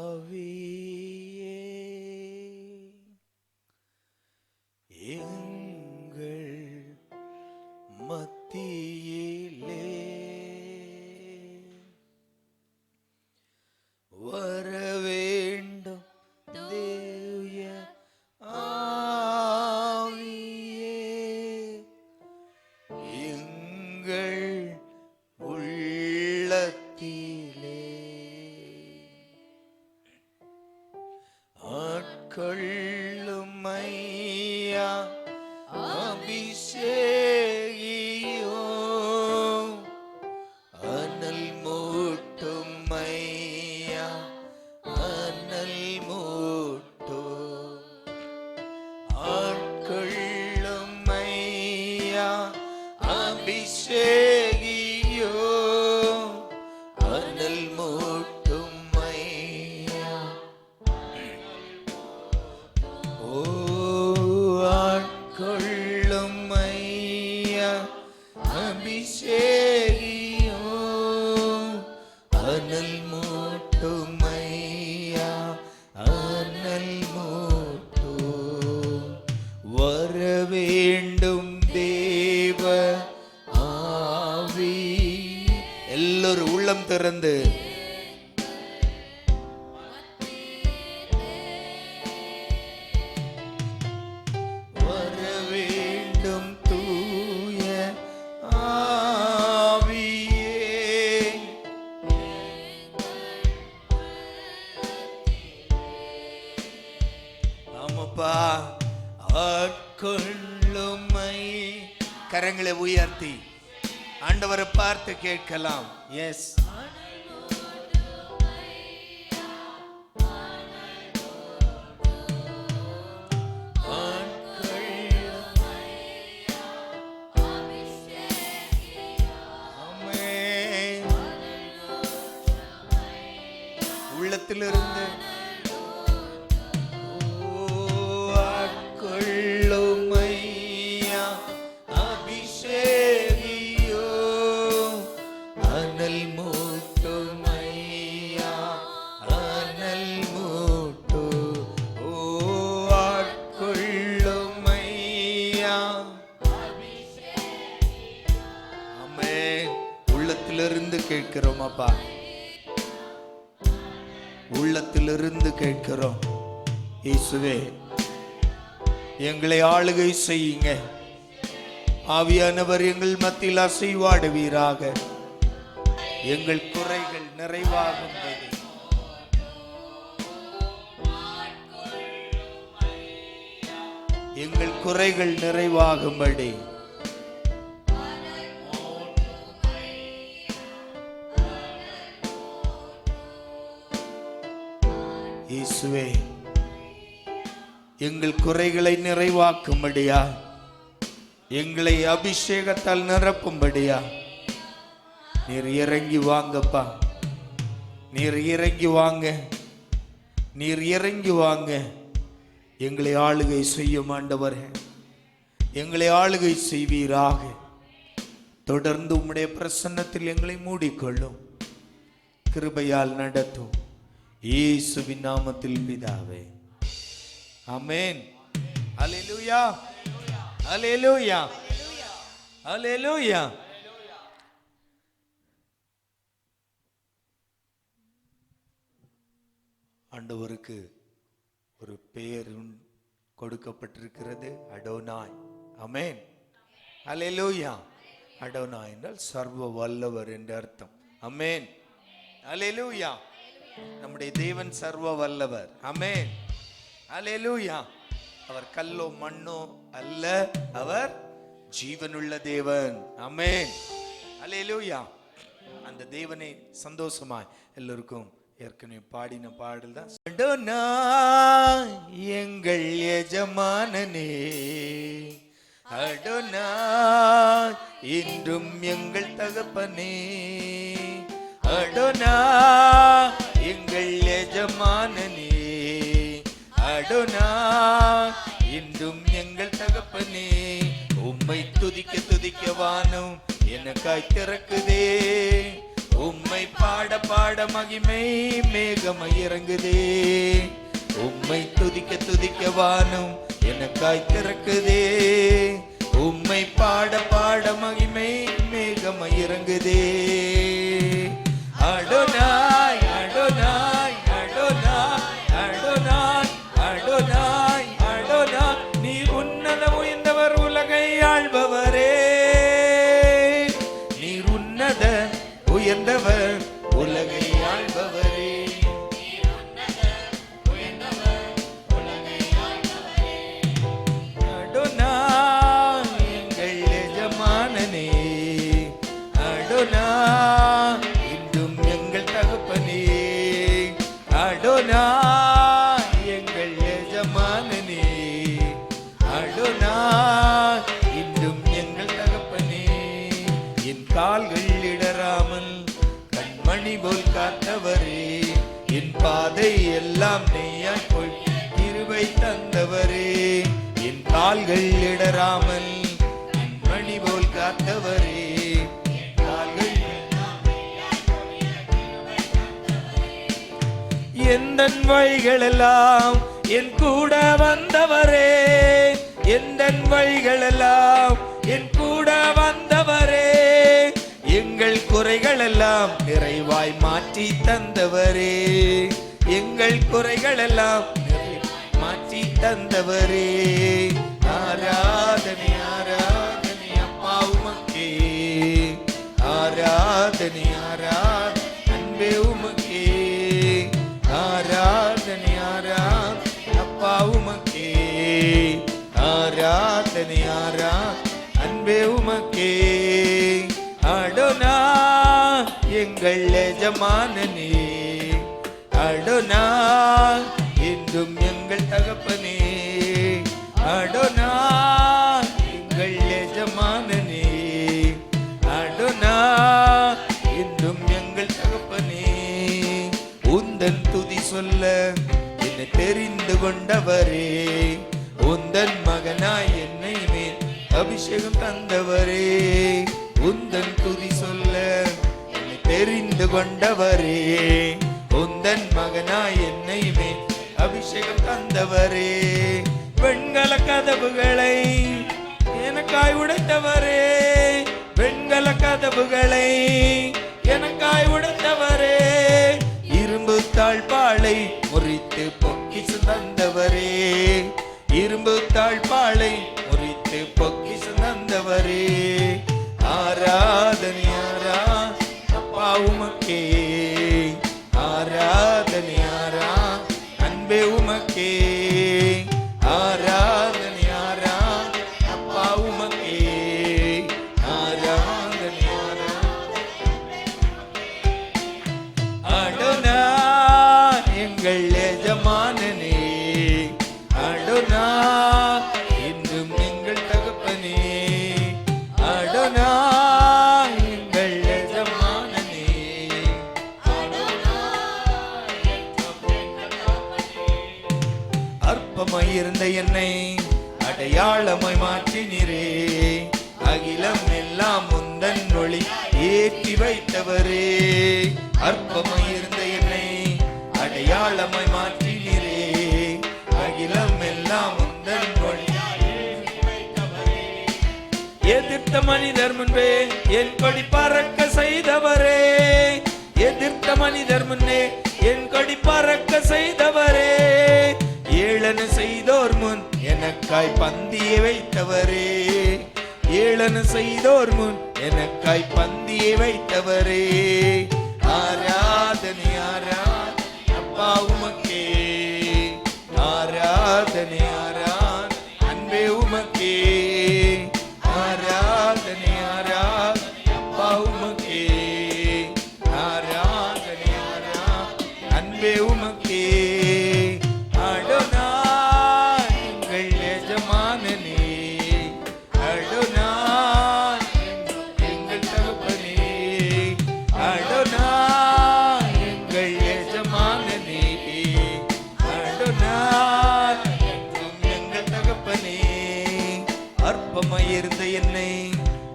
ஆவியே எங்கள் மத்தியிலே வரவேண்டும் தேவ ஆவியே எங்கள் உள்ளத்திலே ஆட்கொள்ளும் ஐயா அபிஷேகியோ அனல் மூட்டும் ஐயா அனல் மூட்டோ ஆட்கொள்ளும் ஐயா அபிஷேகியோ அனல் மூட்டும் ஐயா ஓ ஆட்கொள்ளும் ஐயா அபிஷேகியோ அனல் மூட்டும் ஐயா அனல் மூட்டோ வரவேண்டும் தேவ ஆவி. எல்லோரும் உள்ளம் திறந்து வரவேண்டும் தூய ஆவியே ஆமாப்பா ஆட்கொள்ளுமை. கரங்களை உயர்த்தி ஆண்டவரை பார்த்து கேட்கலாம். எஸ் உள்ளத்திலிருந்து ஆட்கொள்ளும் ஐயா அபிஷேகியோ அனல் மூட்டும் ஐயா அனல் மூட்டோ ஓ ஆட்கொள்ளும் ஐயா. ஆமென். உள்ளத்திலிருந்து கேட்கிறோம் அப்பா, உள்ளத்திலிருந்து கேட்கிறோம். இயேசுவே எங்களை ஆளுகை செய்யுங்க. ஆவியானவர் எங்கள் மத்தியில் அசைவாடுவீராக. எங்கள் குறைகள் நிறைவாகும்படி எங்கள் குறைகள் நிறைவாகும்படி இயேசுவே எங்கள் குறைகளை நிறைவாக்கும்படியா, எங்களை அபிஷேகத்தால் நிரப்பும்படியா நீர் இறங்கி வாங்கப்பா. நீர் இறங்கி வாங்க, நீர் இறங்கி வாங்க. எங்களை ஆளுகை செய்யும் ஆண்டவரே, எங்களை ஆளுகை செய்வீராக. தொடர்ந்து உம்முடைய பிரசன்னத்தில் எங்களை மூடிக்கொள்ளும். கிருபையால் நடத்தும். இயேசுவின் நாமத்தில் பிதாவே, ஆமென். அல்லேலூயா, அல்லேலூயா, அல்லேலூயா. ஆண்டவருக்கு ஒரு பெயர் கொடுக்கப்பட்டிருக்கிறது, அடோனாய். ஆமென், அல்லேலூயா. அடோனாய் என்றால் சர்வ வல்லவர் என்று அர்த்தம். ஆமென், அல்லேலூயா. நம்முடைய தேவன் சர்வ வல்லவர். ஆமென், அல்லேலூயா. அவர் கல்லோ மண்ணோ அல்ல, அவர் ஜீவனுள்ள தேவன். ஆமென், அல்லேலூயா. அந்த தேவனை சந்தோஷமாய் எல்லோருக்கும் ஏற்கனவே பாடின பாடல் தான். அடோனாய் எங்கள் எஜமானனே, அடோனாய் இன்றும் எங்கள் தகப்பனே, அடோனாய் எங்கள் எஜமானனே, அடோனாய் இன்றும் எங்கள் தகப்பனே. உம்மை துதிக்க துதிக்க வானம் எனக்காய் திறக்குதே, உம்மை பாட பாட மகிமை மேகமாய் இறங்குதே. உம்மை துதிக்க துதிக்க வானம் எனக்காய் திறக்குதே. உம்மை பாட பாட மகிமை மேகமாய் இறங்குதே. Adonai Adonai Adonai Adonai Adonai Adonai, நீர் உன்னத உயர்ந்தவர் உலகை ஆள்பவரே. நீர் உன்னத உயர்ந்தவர் உலகை ஆள்பவரே. அடோனாய் எங்கள் எஜமானனே. அடோனாய் இன்றும் எங்கள் தகப்பனே. அடோனாய் எங்கள் எஜமானனே. அடோனாய் இன்றும் எங்கள் தகப்பனே. என் கால்கள் இடராமல் கண்மணி போல் காத்தவரே. என் பாதை எல்லாம் நெய்யாய் போய் கிருபை தந்தவரே. என் கால்கள் இடராமல் கண்மணி போல் காத்தவரே. எந்தன் வழிகளெல்லாம் என் கூட வந்தவரே. எந்தன் வழிகளெல்லாம் என் கூட வந்தவரே. எங்கள் குறைகளெல்லாம் நிறைவாய் மாற்றி தந்தவரே. எங்கள் குறைகளெல்லாம் மாற்றி தந்தவரே. ஆராதனை ஆராதனை அப்பா உமக்கே. ஆராதனை ஆராதனை அன்பே உமக்கே. ஆராதனை ஆராதனை அப்பா உமக்கே. ஆராதனை ஆராதனை அன்பே உமக்கே. அடோனாய் எங்கள் எஜமானனே. அடோனாய் என்றும் எங்கள் தகப்பனே. அடோனாய் எங்கள் எஜமானனே. அடோனாய் என்றும் எங்கள் தகப்பனே. உந்தன் துதி சொல்ல என்னை தெரிந்து கொண்டவரே. உந்தன் மகனாய் என்னை மேல் அபிஷேகம் தந்தவரே. உந்தன் துதி சொல்ல என்னை தெரிந்து கொண்டவரே. உந்தன் மகனாய் என்னை மேல் அபிஷேகம் தந்தவரே. வெண்கல கதவுகளை எனக்காய் உடைத்தவரே. வெண்கல கதவுகளை எனக்காய் உடைத்தவரே. இரும்பு தாழ்பாளை முறித்து பொக்கிசு தந்தவரே. இரும்பு தாழ்பாளை முறித்து பொக்கிசு தந்தவரே. ஆராதனை ஆராதனை அப்பா உமக்கே. ஆராதனை ஆராதனை அன்பே உமக்கே. ஆராதனை ஆராதனை அப்பா உமக்கே. ஆராதனை ஆராதனை அடோனாய் எங்கள் எஜமானனே. அடோனாய் என்றும் எங்கள் தகப்பனே. அடோனாய் எங்கள் எஜமானனே. அற்பமாய் இருந்த என்னை அடையாளமாய் மாற்றினீரே. அகிலம் எல்லாம் முந்தன் ஒளி ஏற்றி வைத்தவரே. அற்பமாய் இருந்த என்னை அடையாளமாய் மாற்றினீரே. அகிலம் எல்லாம் முந்தன் ஒளி. எதிர்த்த மனிதர் முன்பே என் கொடி பறக்க செய்தவரே. எதிர்த்த மனிதர் முன்னே என் கொடி பறக்க செய்தவரே. ஏளன செய்தோர் முன் எனக்காய் பந்தியை வைத்தவரே. ஏளன செய்தோர் முன் எனக்காய் பந்தியை வைத்தவரே. ஆராதனை ஆராதனை அப்பா உமக்கே. ஆராதனை ஆராதனை அன்பே உமக்கே. ஆராதனை ஆராதனை அப்பா உமக்கே. ஆராதனை ஆராதனை அன்பே உமக்கே. அடோனாய் எங்கள் எஜமானனே. அடோனாய் எங்கள் தகப்பனே. அடோனாய் எங்கள் எஜமானனே. அடோனாய் எங்கள் தகப்பனே. அற்பமாய் இருந்த என்னை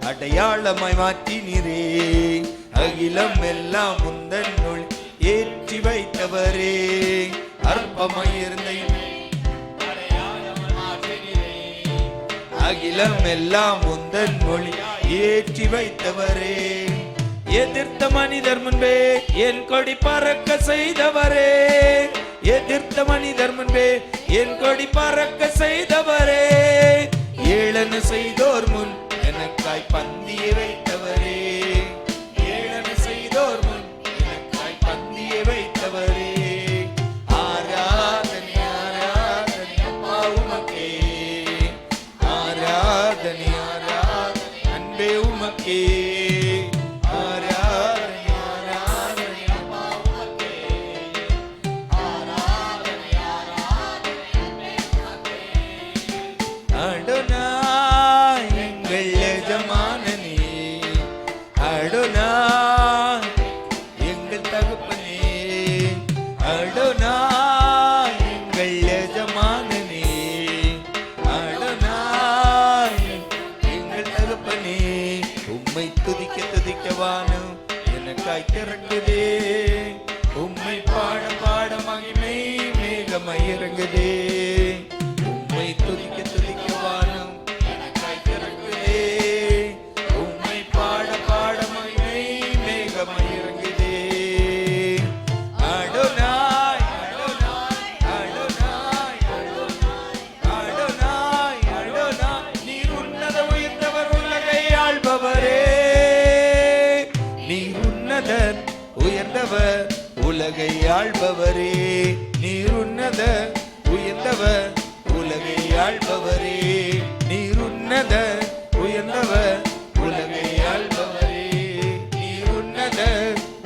அடையாளமாய் மாற்றினீரே. அகிலம் எல்லாம் முந்தன் ஒளி ஏற்றி வைத்தவரே. அற்பமாயிருந்த அகிலம் எல்லாம் முந்தன் மொழி ஏற்றி வைத்தவரே. எதிர்த்த மனிதர் முன்பே என் கொடி பறக்க செய்தவரே. எதிர்த்த மனிதர் முன்பே என் கொடி பறக்க செய்தவரே. ஏளன செய்தோர் முன் எனக்காய் பந்தியை வைத்தவரே. ஏளன செய்தோர் முன் எனக்காய் பந்தியை வைத்தவரே. ஆராதனை ஆராதனை அப்பா உமக்கே. ஆராதனை ஆராதனை அன்பே உமக்கே. ஆராதனை ஆராதனை அப்பா உமக்கே. ஆராதனை ஆராதனை அன்பே உமக்கே. அடோனாய் எங்கள் எஜமானனே. அடோனாய் எங்கள் தகப்பனே. அடோனாய் எங்கள் எஜமானனே. உம்மை துதிக்க துதிக்க வானம் எனக்காய் திறங்குதே. உம்மை பாட பாட மகிமை மேகமாய் இறங்குதே. உம்மை துதிக்க துதிக்க வானம் எனக்காய் திறங்குதே. உம்மை பாட பாட மகிமை மேகமாய் இறங்குதே. Adonai Adonai Adonai Adonai Adonai நீர் உன்னத உயர்ந்தவர் உலகை ஆள்பவரே. நீர் உன்னதர் உயர்ந்தவர் உலகை ஆள்பவரே. நீர் உன்னத உயர்ந்தவர் உலகை ஆள்பவரே. நீர் உன்னத உயர்ந்தவர் உலகை ஆள்பவரே. நீர் உன்னத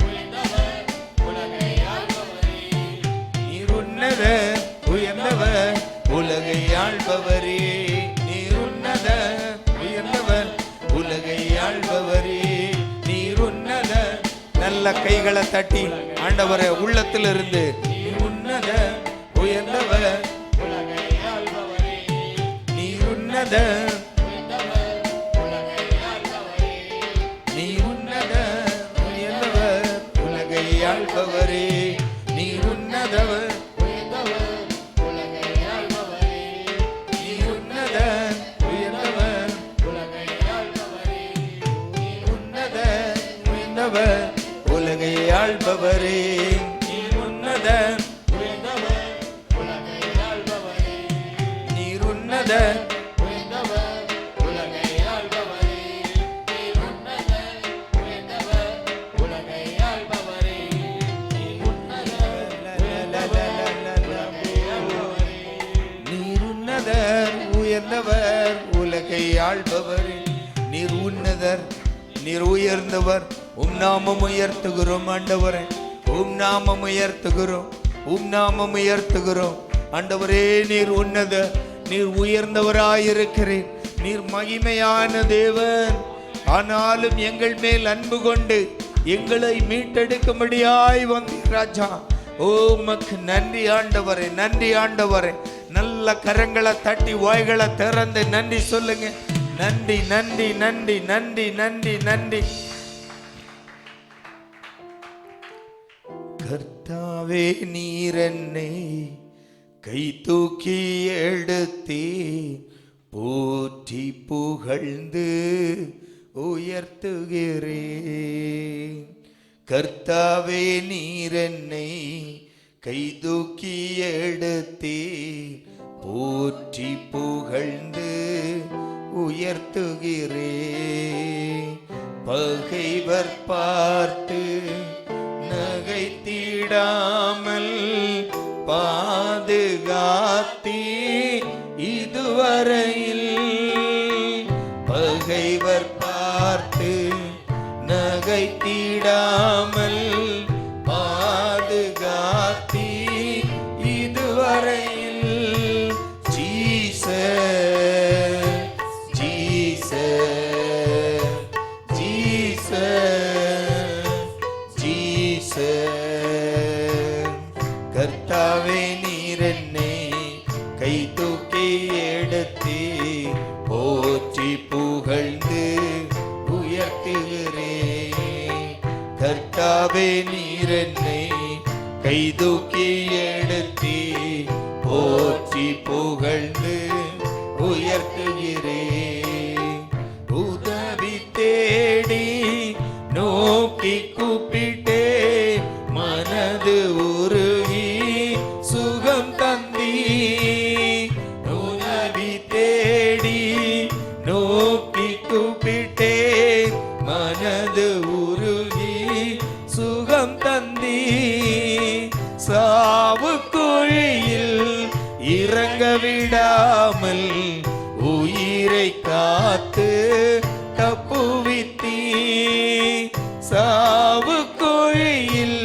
உயர்ந்தவர் உலகை ஆள்பவரே. நீர் உன்னத உயர்ந்தவர் உலகை ஆள்பவரே. நீர் உன்னத உயர்ந்தவர் உலகை ஆள்பவரே. நீர் உன்னத நல்ல கைகளை தட்டி ஆண்டவரே உள்ளத்திலிருந்து நீர் உன்னத உயர்ந்தவர் உலகை ஆள்பவரே. நீர் உன்னத நீர் உன்னத உயர்ந்தவர் உலகை ஆள்பவரே. நீர் உன்னதவர் நீர் உன்னத உயர்ந்தவர் உலகை ஆள்பவரே. நீர் உன்னத உயர்ந்தவர் உலகை ஆள்பவரே. நீர் உன்னத உயர்ந்தவர் உலகை ஆள்பவரே. நீர் உன்னத உயர்ந்தவர் உலகை ஆள்பவரே. நீர் உன்னத உயர்ந்தவர் உலகை ஆள்பவரே. நீர் உன்னத நீர் உன்னதர் உயர்ந்தவர் உலகை ஆள்பவரே. நீர் உன்னதர் நீர் உயர்ந்தவர். உம் நாமம் உயர்த்துகிறோம் ஆண்டவரே. உம் நாமம் உயர்த்துகிறோம். உம் நாமம் உயர்த்துகிறோம் ஆண்டவரே. நீர் உன்னத நீர் உயர்ந்தவராயிருக்கிறேன். நீர் மகிமையான தேவன். ஆனாலும் எங்கள் மேல் அன்பு கொண்டு எங்களை மீட்டெடுக்கும்படியாய் வந்தீர் ராஜா. ஓ உமக்கு நன்றி ஆண்டவரே. நன்றி ஆண்டவரே. நல்ல கரங்களை தட்டி வாய்களை திறந்து நன்றி சொல்லுங்க. நன்றி நன்றி நன்றி நன்றி நன்றி நன்றி. கர்த்தாவே நீர் என்னை கை தூக்கி எடுத்தே போற்றி புகழ்ந்து உயர்த்துகிறேன். கர்த்தாவே நீர் என்னை கை தூக்கி எடுத்தே போற்றி புகழ்ந்து உயர்த்துகிறேன். பகைவர் பார்த்து நகைத்திடாமல் பாதுகாத்தே இதுவரையில். பகைவர் பார்த்து நகைத்திடாமல் பாதுகாத்தே இதுவரையில். Jesus Jesus Jesus Jesus. கர்த்தாவே நீர் என்னை கை தூக்கி எடுத்தே போற்றி புகழ்ந்து உயர்த்துகிறேன். கர்த்தாவே நீர் என்னை கைதூக்கி எடுத்தி போற்றி புகழ்ந்து உயர்த்துகிறேன். உதவி தேடி நோக்கி கூப்பிட்டே மனது உருகி சுகம் தந்தீ. உதவி தேடி நோக்கி கூப்பிட்டே மனது உருகி சுகம் தந்தீ. சாவு குழியில் இறங்க விடாமல் உயிரை காத்து தப்புவித்தீ. சாவு குழியில்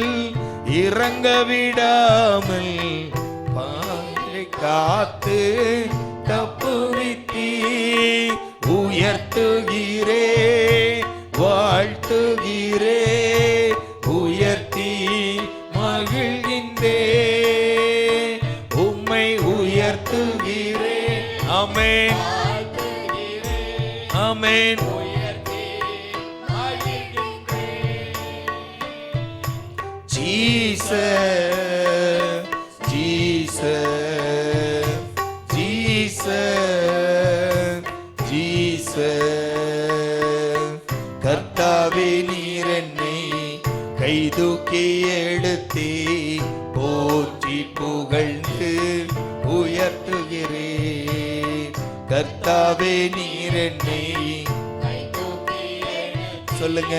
இறங்க விடாமல் பாறை காத்து தப்புவித்தீ. உயர்த்துகிறே வாழ்த்துகிறே உயர்த்தி மகிழ்கின்றே உம்மை உயர்த்துகிறே. ஆமென் ஆமென். Jesus, Jesus, Jesus, Jesus. கர்த்தாவே நீர் என்னை கைதூக்கி எடுத்தே போற்றி புகழ்ந்து உயர்த்துகிறேன். கர்த்தாவே நீர் என்னை சொல்லுங்க.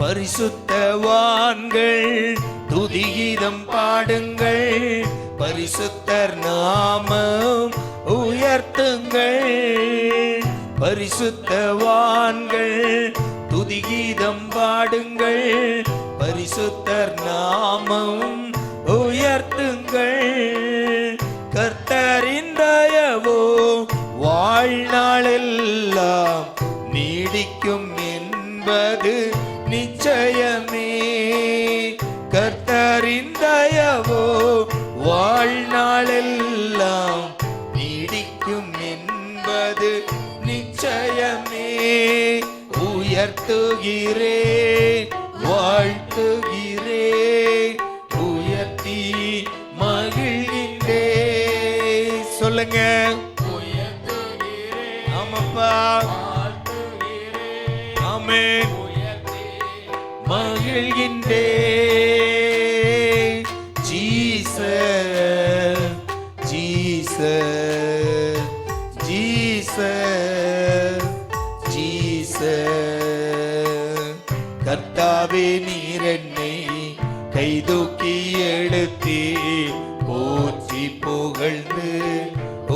பரிசுத்தவான்கள் துதிகீதம் பாடுங்கள், பரிசுத்தர் நாமம் உயர்த்துங்கள். பரிசுத்தவான்கள் துதிகீதம் பாடுங்கள், பரிசுத்தர் நாமம் உயர்த்துங்கள். கர்த்தரின் தயவோ வாழ்நாளெல்லாம் நீடிக்கும் என்பது நிச்சயமே. கர்த்தரின் தயவோ வாழ்நாளெல்லாம் நீடிக்கும் என்பது நிச்சயமே. உயர்த்துகிறே வாழ்த்துகிறே உயர்த்தி மகிழ்கின்றே. சொல்லுங்க. ஆமாப்பா. ஆமென். மகிழ்கின்றே. Jesus Jesus Jesus Jesus. கர்த்தாவே நீர் என்னை கைதூக்கி எடுத்தே போற்றி புகழ்ந்து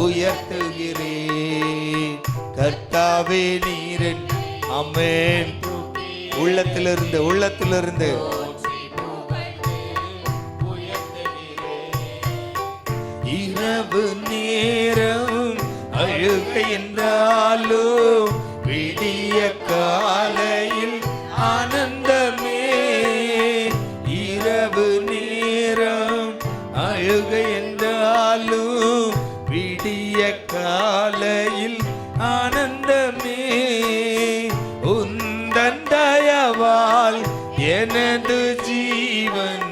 உயர்த்துகிறேன். கர்த்தாவே நீர் என்னை. ஆமென். உள்ளத்திலிருந்து உள்ளத்திலிருந்து இரவு நேரம் அழுகை என்றாலும் விடிய காலையில் ஆனந்தமே. இரவு நேரம் அழுகை என்றாலும் விடிய காலையில் ஆனந்தமே. உந்தன் தயவால் எனது ஜீவன்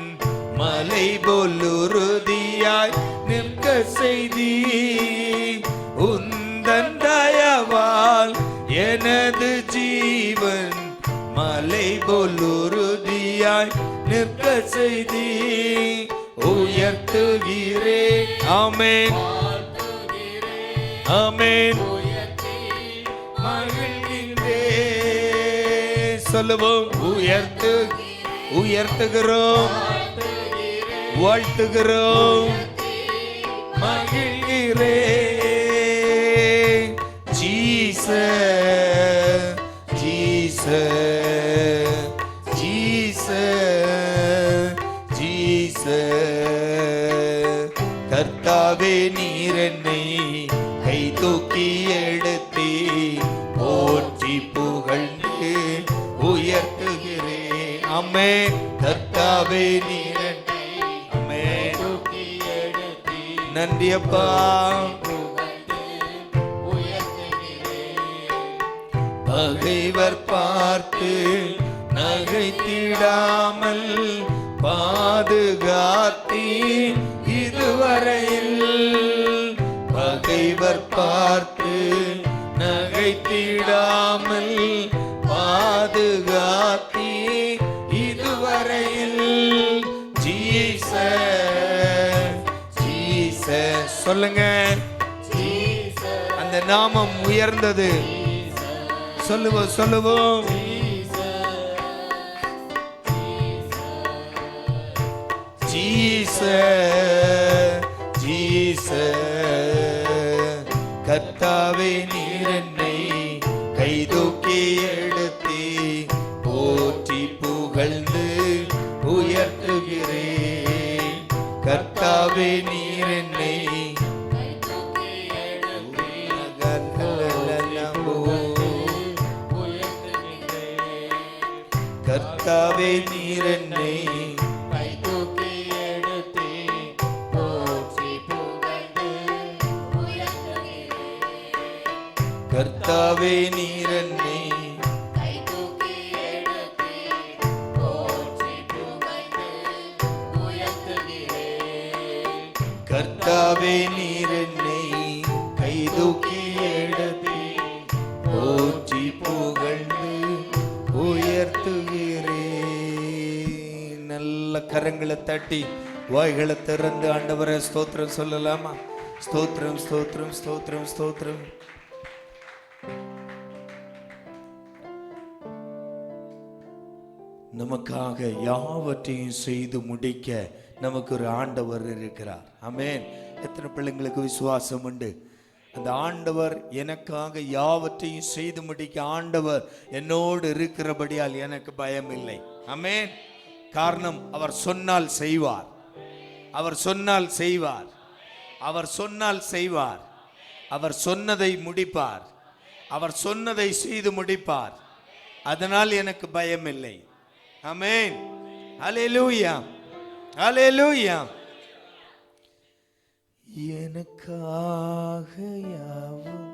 மலை போல் உறுதியாய் நிற்க செய்தி. உந்தன் தயவால் எனது ஜீவன் மலை போல் உறுதியாய் நிற்க செய்தி. உயர்த்துகிறே. ஆமென் ஆமென். மகிழ்கின்றே. சொல்லுவோம். உயர்த்துகிறோம் வாழ்த்துகிறோம் மகிழ்கிறே. Jesus Jesus Jesus Jesus. கர்த்தாவே நீர் என்னை கைதூக்கி எடுத்தே போற்றி புகழ்ந்து உயர்த்துகிறேன். ஆமென். கர்த்தாவே நீர் என்னை. ஆமென். நன்றி அப்பா. பகைவர் பார்த்து நகைத்திடாமல் பாதுகாத்தீ இதுவரையில். பகைவர் பார்த்து நகைத்திடாமல் பாதுகாத்தீ இதுவரையில். ஜீசஸ் ஜீசஸ் சொல்லுங்க. அந்த நாமம் உயர்ந்தது. சொல்லுவோம் சொல்லுவோம். Jesus Jesus. கர்த்தாவே நீர் என்னை கைதூக்கி எடுத்தீ போற்றி புகழ்ந்து உயர்த்துகிறேன். கர்த்தாவே நீர் என்னை கர்த்தாவே நீர் என்னை கைதூக்கி எடுத்தீ போற்றி புகழ்ந்து உயர்த்துகிறேன். கர்த்தாவே நீர் என்னை கைதூக்கி எடுத்தீ போற்றி புகழ்ந்து உயர்த்துகிறேன். கர்த்தாவே நீர் என்னை கைதூக்கி எடுத்தீ போற்றி புகழ்ந்து உயர்த்துகிறேன். நல்ல கரங்களை தட்டி வாய்களை திறந்து ஆண்டவரை ஸ்தோத்திரம் சொல்லலாமா? ஸ்தோத்திரம் ஸ்தோத்திரம் ஸ்தோத்திரம் ஸ்தோத்திரம். நமக்காக யாவற்றையும் செய்து முடிக்க நமக்கு ஒரு ஆண்டவர் இருக்கிறார். ஆமென். எத்தனை பிள்ளைங்களுக்கு விசுவாசம் உண்டு? அந்த ஆண்டவர் எனக்காக யாவற்றையும் செய்து முடிக்க ஆண்டவர் என்னோடு இருக்கிறபடியால் எனக்கு பயம் இல்லை. ஆமென். காரணம், அவர் சொன்னால் செய்வார். அவர் சொன்னால் செய்வார். அவர் சொன்னால் செய்வார். அவர் சொன்னதை முடிப்பார். அவர் சொன்னதை செய்து முடிப்பார். அதனால் எனக்கு பயம் இல்லை. ஆமென். ஹல்லேலூயா ஹல்லேலூயா. எனக்காக யாவும்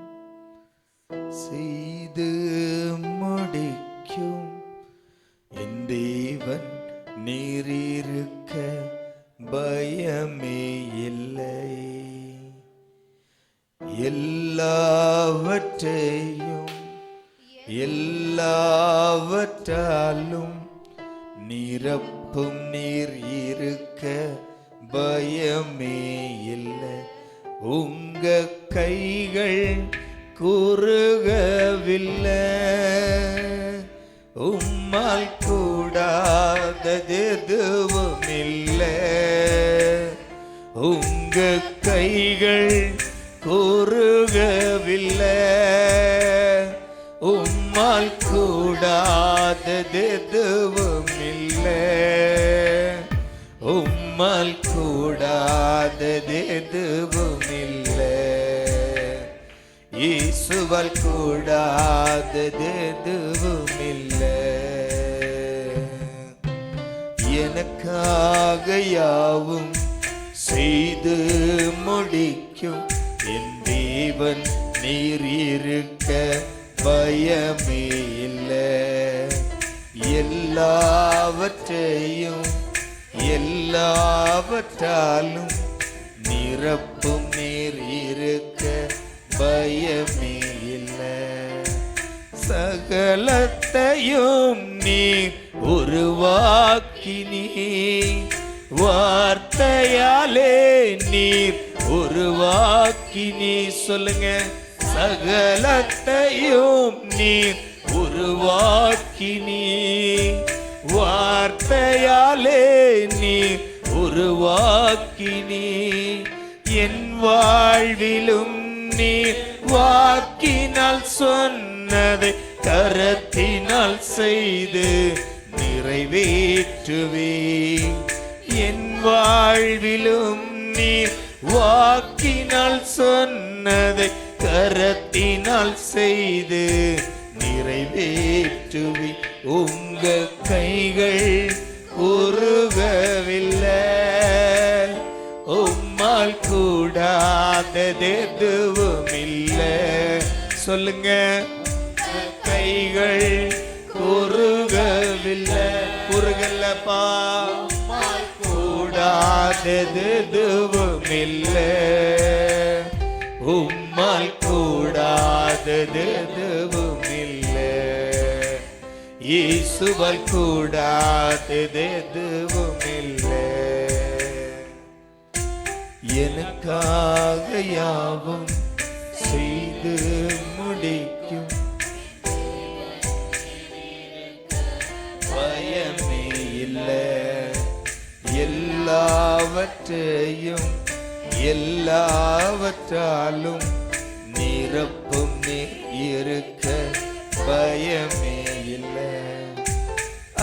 செய்து முடிக்கும் என் தேவன் நீர் இருக்க பயமே இல்லை. எல்லாவற்றையும் எல்லாவற்றாலும் நிரப்பும் நீர் இருக்க பயமே இல்லை. உங்க கைகள் குறுகவில்லை. உம்மால் கூடாதது எதுவும் இல்லை. உங்க கைகள் குறுகவில்லை. உம்மால் கூடாதது எதுவும் இல்லை. உம்மால் கூடாதது எதுவும் இல்லை. இயேசுவால் கூடாதது எதுவும் இல்லை. எனக்காக யாவும் செய்து முடிக்கும் என் தேவன் நீர் இருக்க பயமே இல்லை. எல்லாவற்றையும் எல்லாவற்றாலும் நிரப்பும் நீர் இருக்க பயமே இல்லை. சகலத்தையும் நீர் உருவாக்கினீ. வார்த்தையாலே நீர் உருவாக்கினீ. சொல்லுங்க. சகலத்தையும் நீர் உருவாக்கினீ. வார்த்தையாலே நீர் உருவாக்கினீ. என் வாழ்விலும் நீர் வாக்கினால் சொன்னதை கரத்தினால் செய்து நிறைவேற்றுவே. என் வாழ்விலும் நீர் வாக்கினால் சொன்னதை கரத்தினால் செய்து நிறைவேற்றுவி. உங்க கைகள் உருகவில்லை. உம்மால் கூடாதது எதுவும் இல்லை. சொல்லுங்க. கை கைகள் குறுகவில்லை, குறுகல்லப்பா. கூடாதது எதுவும் இல்லை, உம்மால் கூடாதது எதுவும் இல்லை. இயேசுவால் கூடாதது எதுவும் இல்லை. எனக்காக யாவும் செய்து முடிக்கும் பயமே இல்லை. எல்லாவற்றையும் எல்லாவற்றாலும் நிரப்பும் நீர் இருக்க பயமே இல்லை.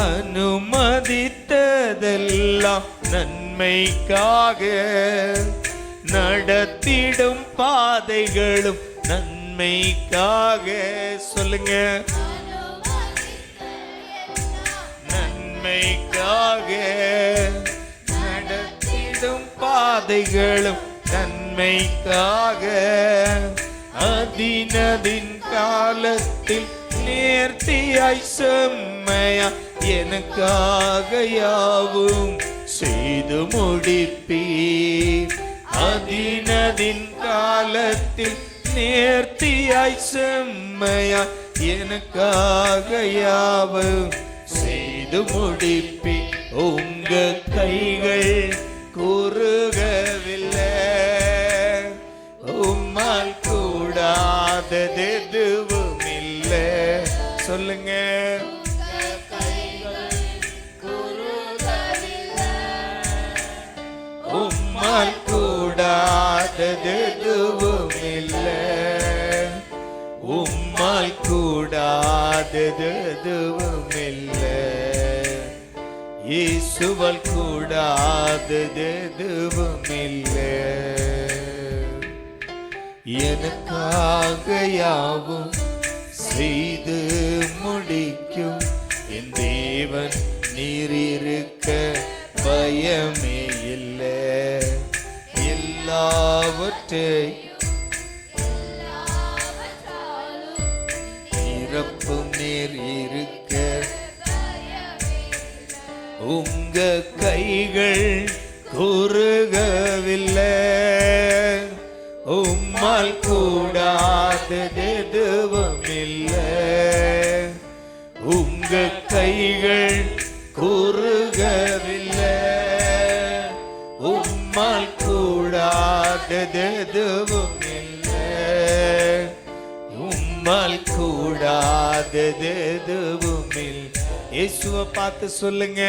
அனுமதித்ததெல்லாம் நன்மைக்காக, நடத்திடும் பாதைகளும் நன்மைக்காக. சொல்லுங்க, நன்மைக்காக. நடத்திடும் பாதைகளும் நன்மைக்காக. அதினதின் காலத்தில் நேர்த்தியாய் செம்மையா எனக்காக யாவும் செய்து முடிப்பீர். அதினதின் காலத்தில் நேர்த்தியாய் செம்மையா எனக்காக யாவும் செய்து முடிப்பீர். உங்க கைகள் குறுகவில்லை, உம்மால் கூடாதது எதுவும் இல்லை. சொல்லுங்க, உம்மால் கூடாதது எதுவும் இல்லை, உம்மால் கூடாதது எதுவும் இல்லை. இயேசுவால் கூடாதது எதுவும் இல்லை. எனக்காக யாவும் செய்து முடிக்கும் என் தேவன் நீர் இருக்க பயமே இல்லை. எல்லாவற்றையும் நிரப்பும் நீர் இருக்க. உங்க கைகள் குறுகவில்லை, உம்மால் கூடாதது எதுவும் இல்லை. உங்க கைகள் குறுகவில்லை, உம்மால் கூடாதது எதுவும் இல்லை. உம்மால் கூடாதது எதுவும் இல்லை. இயேசுவை பார்த்து சொல்லுங்க,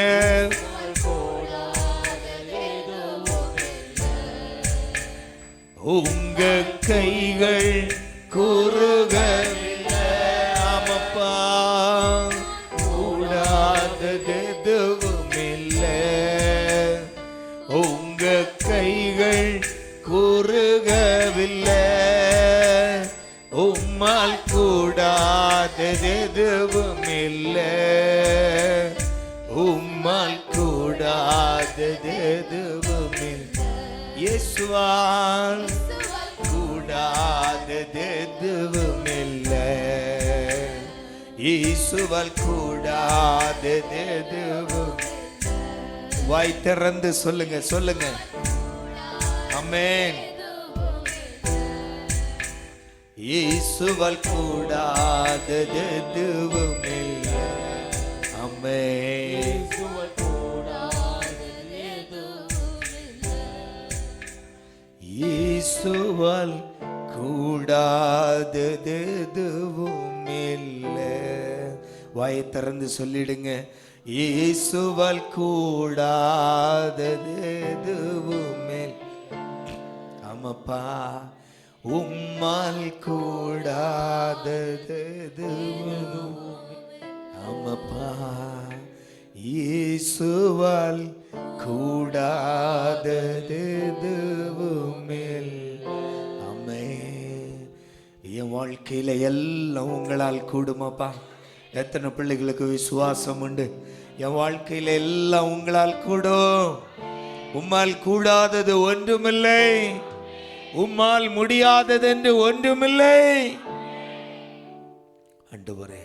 உங்க கைகள் குறுகவில்லை. ஆமப்பா, கூடாதது எதுவும் இல்லை. உங்க கைகள் குறுகவில்லை, உம்மால் கூடாதது எதுவும் இல்லை. உம்மால் கூடாதது எதுவும் இல்லை. இயேசுவால் கூடாதது எதுவும் இல்லை. இயேசுவால் கூடாதது எதுவும். வாய் திறந்து சொல்லுங்க, சொல்லுங்க. ஆமென். இயேசுவால் கூடாதது எதுவும் இல்லை. ஆமென். இயேசுவால் கூடாதது எதுவும் இல்லை. வாயை திறந்து சொல்லிடுங்க, இயேசுவால் கூடாதது எதுவும் இல்லை. ஆமாப்பா, உம்மால் கூடாதது எதுவும். ஆமாப்பா, இயேசுவால் கூடாதது எதுவும் இல்லை. ஆமென். என் வாழ்க்கையில எல்லாம் உங்களால் கூடுமாப்பா. எத்தனை பிள்ளைகளுக்கு விசுவாசம் உண்டு? என் வாழ்க்கையில எல்லாம் உங்களால் கூடும். உம்மால் கூடாதது ஒன்றுமில்லை, உம்மால் முடியாதது என்று ஒன்றுமில்லை. ஆண்டவரே,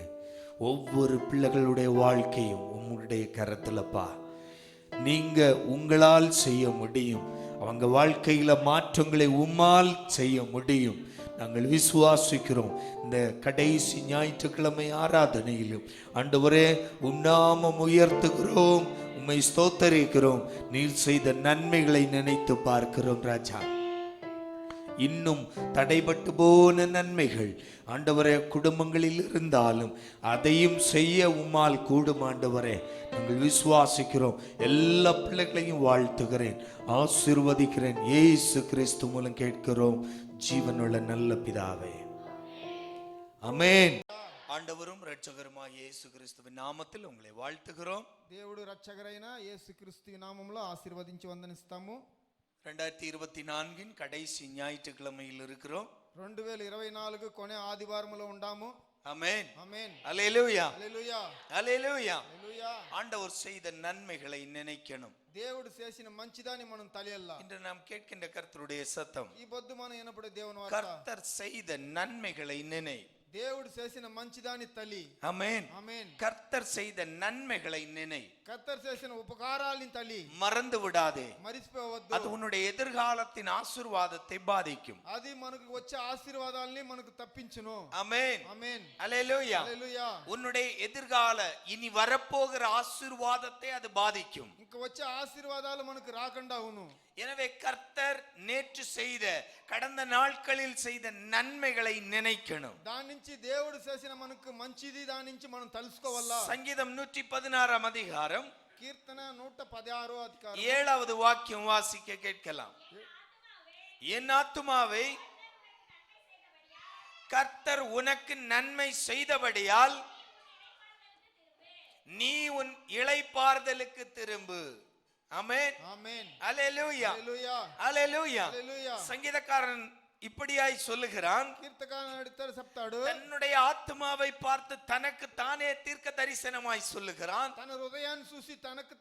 ஒவ்வொரு பிள்ளைகளுடைய வாழ்க்கையும் உங்களுடைய கரத்துலப்பா. நீங்க உங்களால் செய்ய முடியும். அவங்க வாழ்க்கையில மாற்றங்களை உம்மால் செய்ய முடியும். நாங்கள் விசுவாசிக்கிறோம். இந்த கடைசி ஞாயிற்றுக்கிழமை ஆராதனையிலும் ஆண்டவரே உன்னாமம் உயர்த்துகிறோம், உம்மை ஸ்தோத்தரிக்கிறோம். நீர் செய்த நன்மைகளை நினைத்து பார்க்கிறோம் ராஜா. இன்னும் தடைபட்டு போன நன்மைகள் ஆண்டவரே குடும்பங்களில் இருந்தாலும் அதையும் செய்ய உம்மால் கூடும் ஆண்டவரே. நாங்கள் விசுவாசிக்கிறோம். எல்லா பிள்ளைகளையும் வாழ்த்துகிறேன், ஆசீர்வதிக்கிறேன். இயேசு கிறிஸ்து மூலம் கேட்கிறோம் ஜீவனுள்ள நல்ல பிதாவே, ஆமென். ஆண்டவரும் இரட்சகருமாகிய இயேசு கிறிஸ்துவின் நாமத்தில் உங்களை வாழ்த்துகிறோம். దేవుడు రక్షకురైన యేసుక్రీస్తు నామములో ఆశీర్వదించి వందనిస్తాము. 2024 கடைசி ஞாயிற்றுக்கிழமையில் இருக்கிறோம். 2024 కొనే ఆదివారములో ఉండాము. ஆமென், ஆமென். அல்லேலூயா, హల్లెలూయా, அல்லேலூயா. హల్లెలూయా. ஆண்டவர் செய்த நன்மைகளை நினைக்கணும். దేవుడు చేసిన మంచిదాన్ని మనం తలియల్లా. இன்று நாம் கேட்கின்ற கர்த்தருடைய சத்தம், ఈ పొద్దు మనం వినపడే దేవుని వార్త. கர்த்தர் செய்த நன்மைகளை நினை. దేవుడు చేసిన మంచిదాన్ని తలి. ஆமென், ఆమేన్. கர்த்தர் செய்த நன்மைகளை நினை. కర్తర్ చేసిన ఉపకారాల్ని తలి. மறந்து விடாதே. మరిచిపోవద్దు. அது உன்னுடைய எதிர்காலத்தின் ஆசீர்வாதத்தை பாதிக்கும். అది మనకు వచ్చే ఆశీర్వాదాల్ని మనకు తప్పించును. ஆமென், ఆమేన్. அல்லேலூயா. హల్లెలూయా. உன்னுடைய எதிர்கால இனி வரப்போகிற ஆசீர்வாதத்தை அது பாதிக்கும். ఇంకా వచ్చే ఆశీర్వాదాలు మనకు రాకుండా అవును. எனவே கர்த்தர் நேற்று செய்த, கடந்த நாட்களில் செய்த நன்மைகளை நினைக்கணும். దాని నుంచి దేవుడు చేసిన మనకు మంచిది, దాని నుంచి మనం తెలుసుకోవాలా. சங்கீதம் 116 அதிகாரம் కీర్తన 116 అధికారం 7வது வாக்கியம் வாசிக்க கேட்கலாம். என் ஆத்துமாவை கர்த்தர் உனக்கு நன்மை செய்தபடியால் நீ உன் இளைப்பாறுதலுக்கு திரும்பு. ஆமென், ఆమేన్. அல்லேலூயா, హల్లెలూయా, அல்லேலூயா. హల్లెలూయా. சங்கீதக்காரன் இப்படியாய் சொல்லுகிறான். కీర్తకారుడు అడుగుతాడు, చెప్తాడు, தன்னுடைய ஆத்மாவை பார்த்து தனக்கு தானே தீர்க்க தரிசனமாய் சொல்லுகிறான். తన హృదయాన్ని చూసి తనకు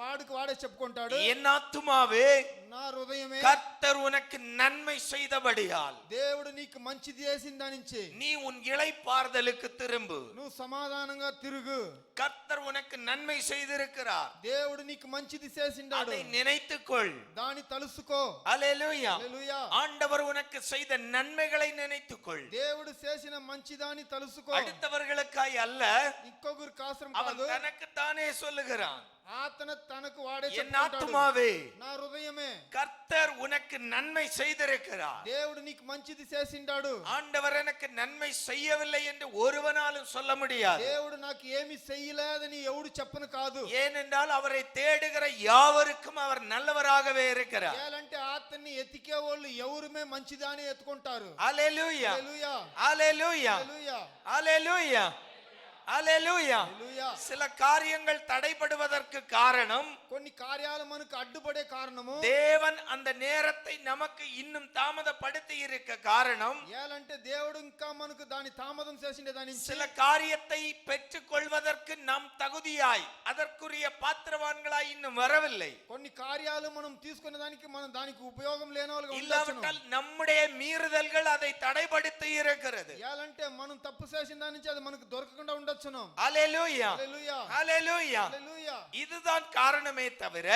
వాడికి వాడే చెప్పుకుంటాడు, என் ஆத்துமாவே నా హృదయమే கர்த்தர் உனக்கு நன்மை செய்தபடியால் దేవుడు నీకు మంచిది చేసిన దాని నుంచి நீ உன் இளைப்பாறுதலுக்கு திரும்பு. నువ్వు సమాధానంగా తిరుగు. கர்த்தர் உனக்கு நன்மை செய்திருக்கிறார், దేవుడు నీకు మంచిది చేసిండాడు, அதை நினைத்துக்கொள். దాన్ని తలుసుకో. அல்லேலூயா. హల్లెలూయా. ஆண்டவர் உனக்கு செய்த நன்மைகளை நினைத்துக்கொள். దేవుడు చేసిన మంచిదాన్ని తలుసుకో. அடுத்தவர்களுக்காய் அல்ல, ఇంకొకరి కాసరం அவன் కాదు, தனக்கு தானே சொல்லுகிறான். ఆతన తనకు వాడే என் చెప్పుకుంటాడు, ஆத்துமாவே నా హృదయమే கர்த்தர் உனக்கு நன்மை செய்திருக்கிறார். దేవుడు నీకు మంచిది చేసిండాడు. ஆண்டவர் எனக்கு நன்மை செய்யவில்லை என்று ஒருவனாலும் சொல்ல முடியாது. దేవుడు నాకు ఏమి చెయ్యలేదని ఎవడు చెప్పను కాదు. ஏனென்றால் அவரை தேடுகிற யாவருக்கும் அவர் நல்லவராகவே இருக்கிறார். ఏలంటే ఆతన్ని ఎతికే వాళ్ళు ఎవరుమే మంచిదాన్ని ఎత్తుకుంటారు. அல்லேலூயா, హల్లెలూయా, அல்லேலூயா, హల్లెలూయా, அல்லேலூயா, அல்லேலூயா. హల్లెలూయా. சில காரியங்கள் தடைபடுவதற்கு காரணம் కొన్ని కార్యాలు మనకు అడ్డుపడే కారణము தேவன் அந்த நேரத்தை நமக்கு இன்னும் தாமதப்படுத்தி இருக்க காரணம் ఏలంటే దేవుడు ఇంకా మనకు దాని తామదం చేసిండే దాని నుంచి சில காரியத்தை பெற்றுக் கொள்வதற்கு நாம் தகுதியாய் அதற்குரிய பாத்திரவான்களாய் இன்னும் வரவில்லை. కొన్ని కార్యాలు మనం తీసుకునే దానికి మనం దానికి ఉపయోగం లేని వాళ్ళగా ఉండొచ్చును. இல்லாவிட்டால் நம்முடைய மீறுதல்கள் அதை தடைப்படுத்தி இருக்கிறது. ఏలంటే మనం తప్పు చేసిన దాని నుంచి అది మనకు దొరకకుండా ఉండొచ్చును. அல்லேலூயா, హల్లెలూయా, அல்லேலூயா. హల్లెలూయా. இதுதான் காரணமே தவிர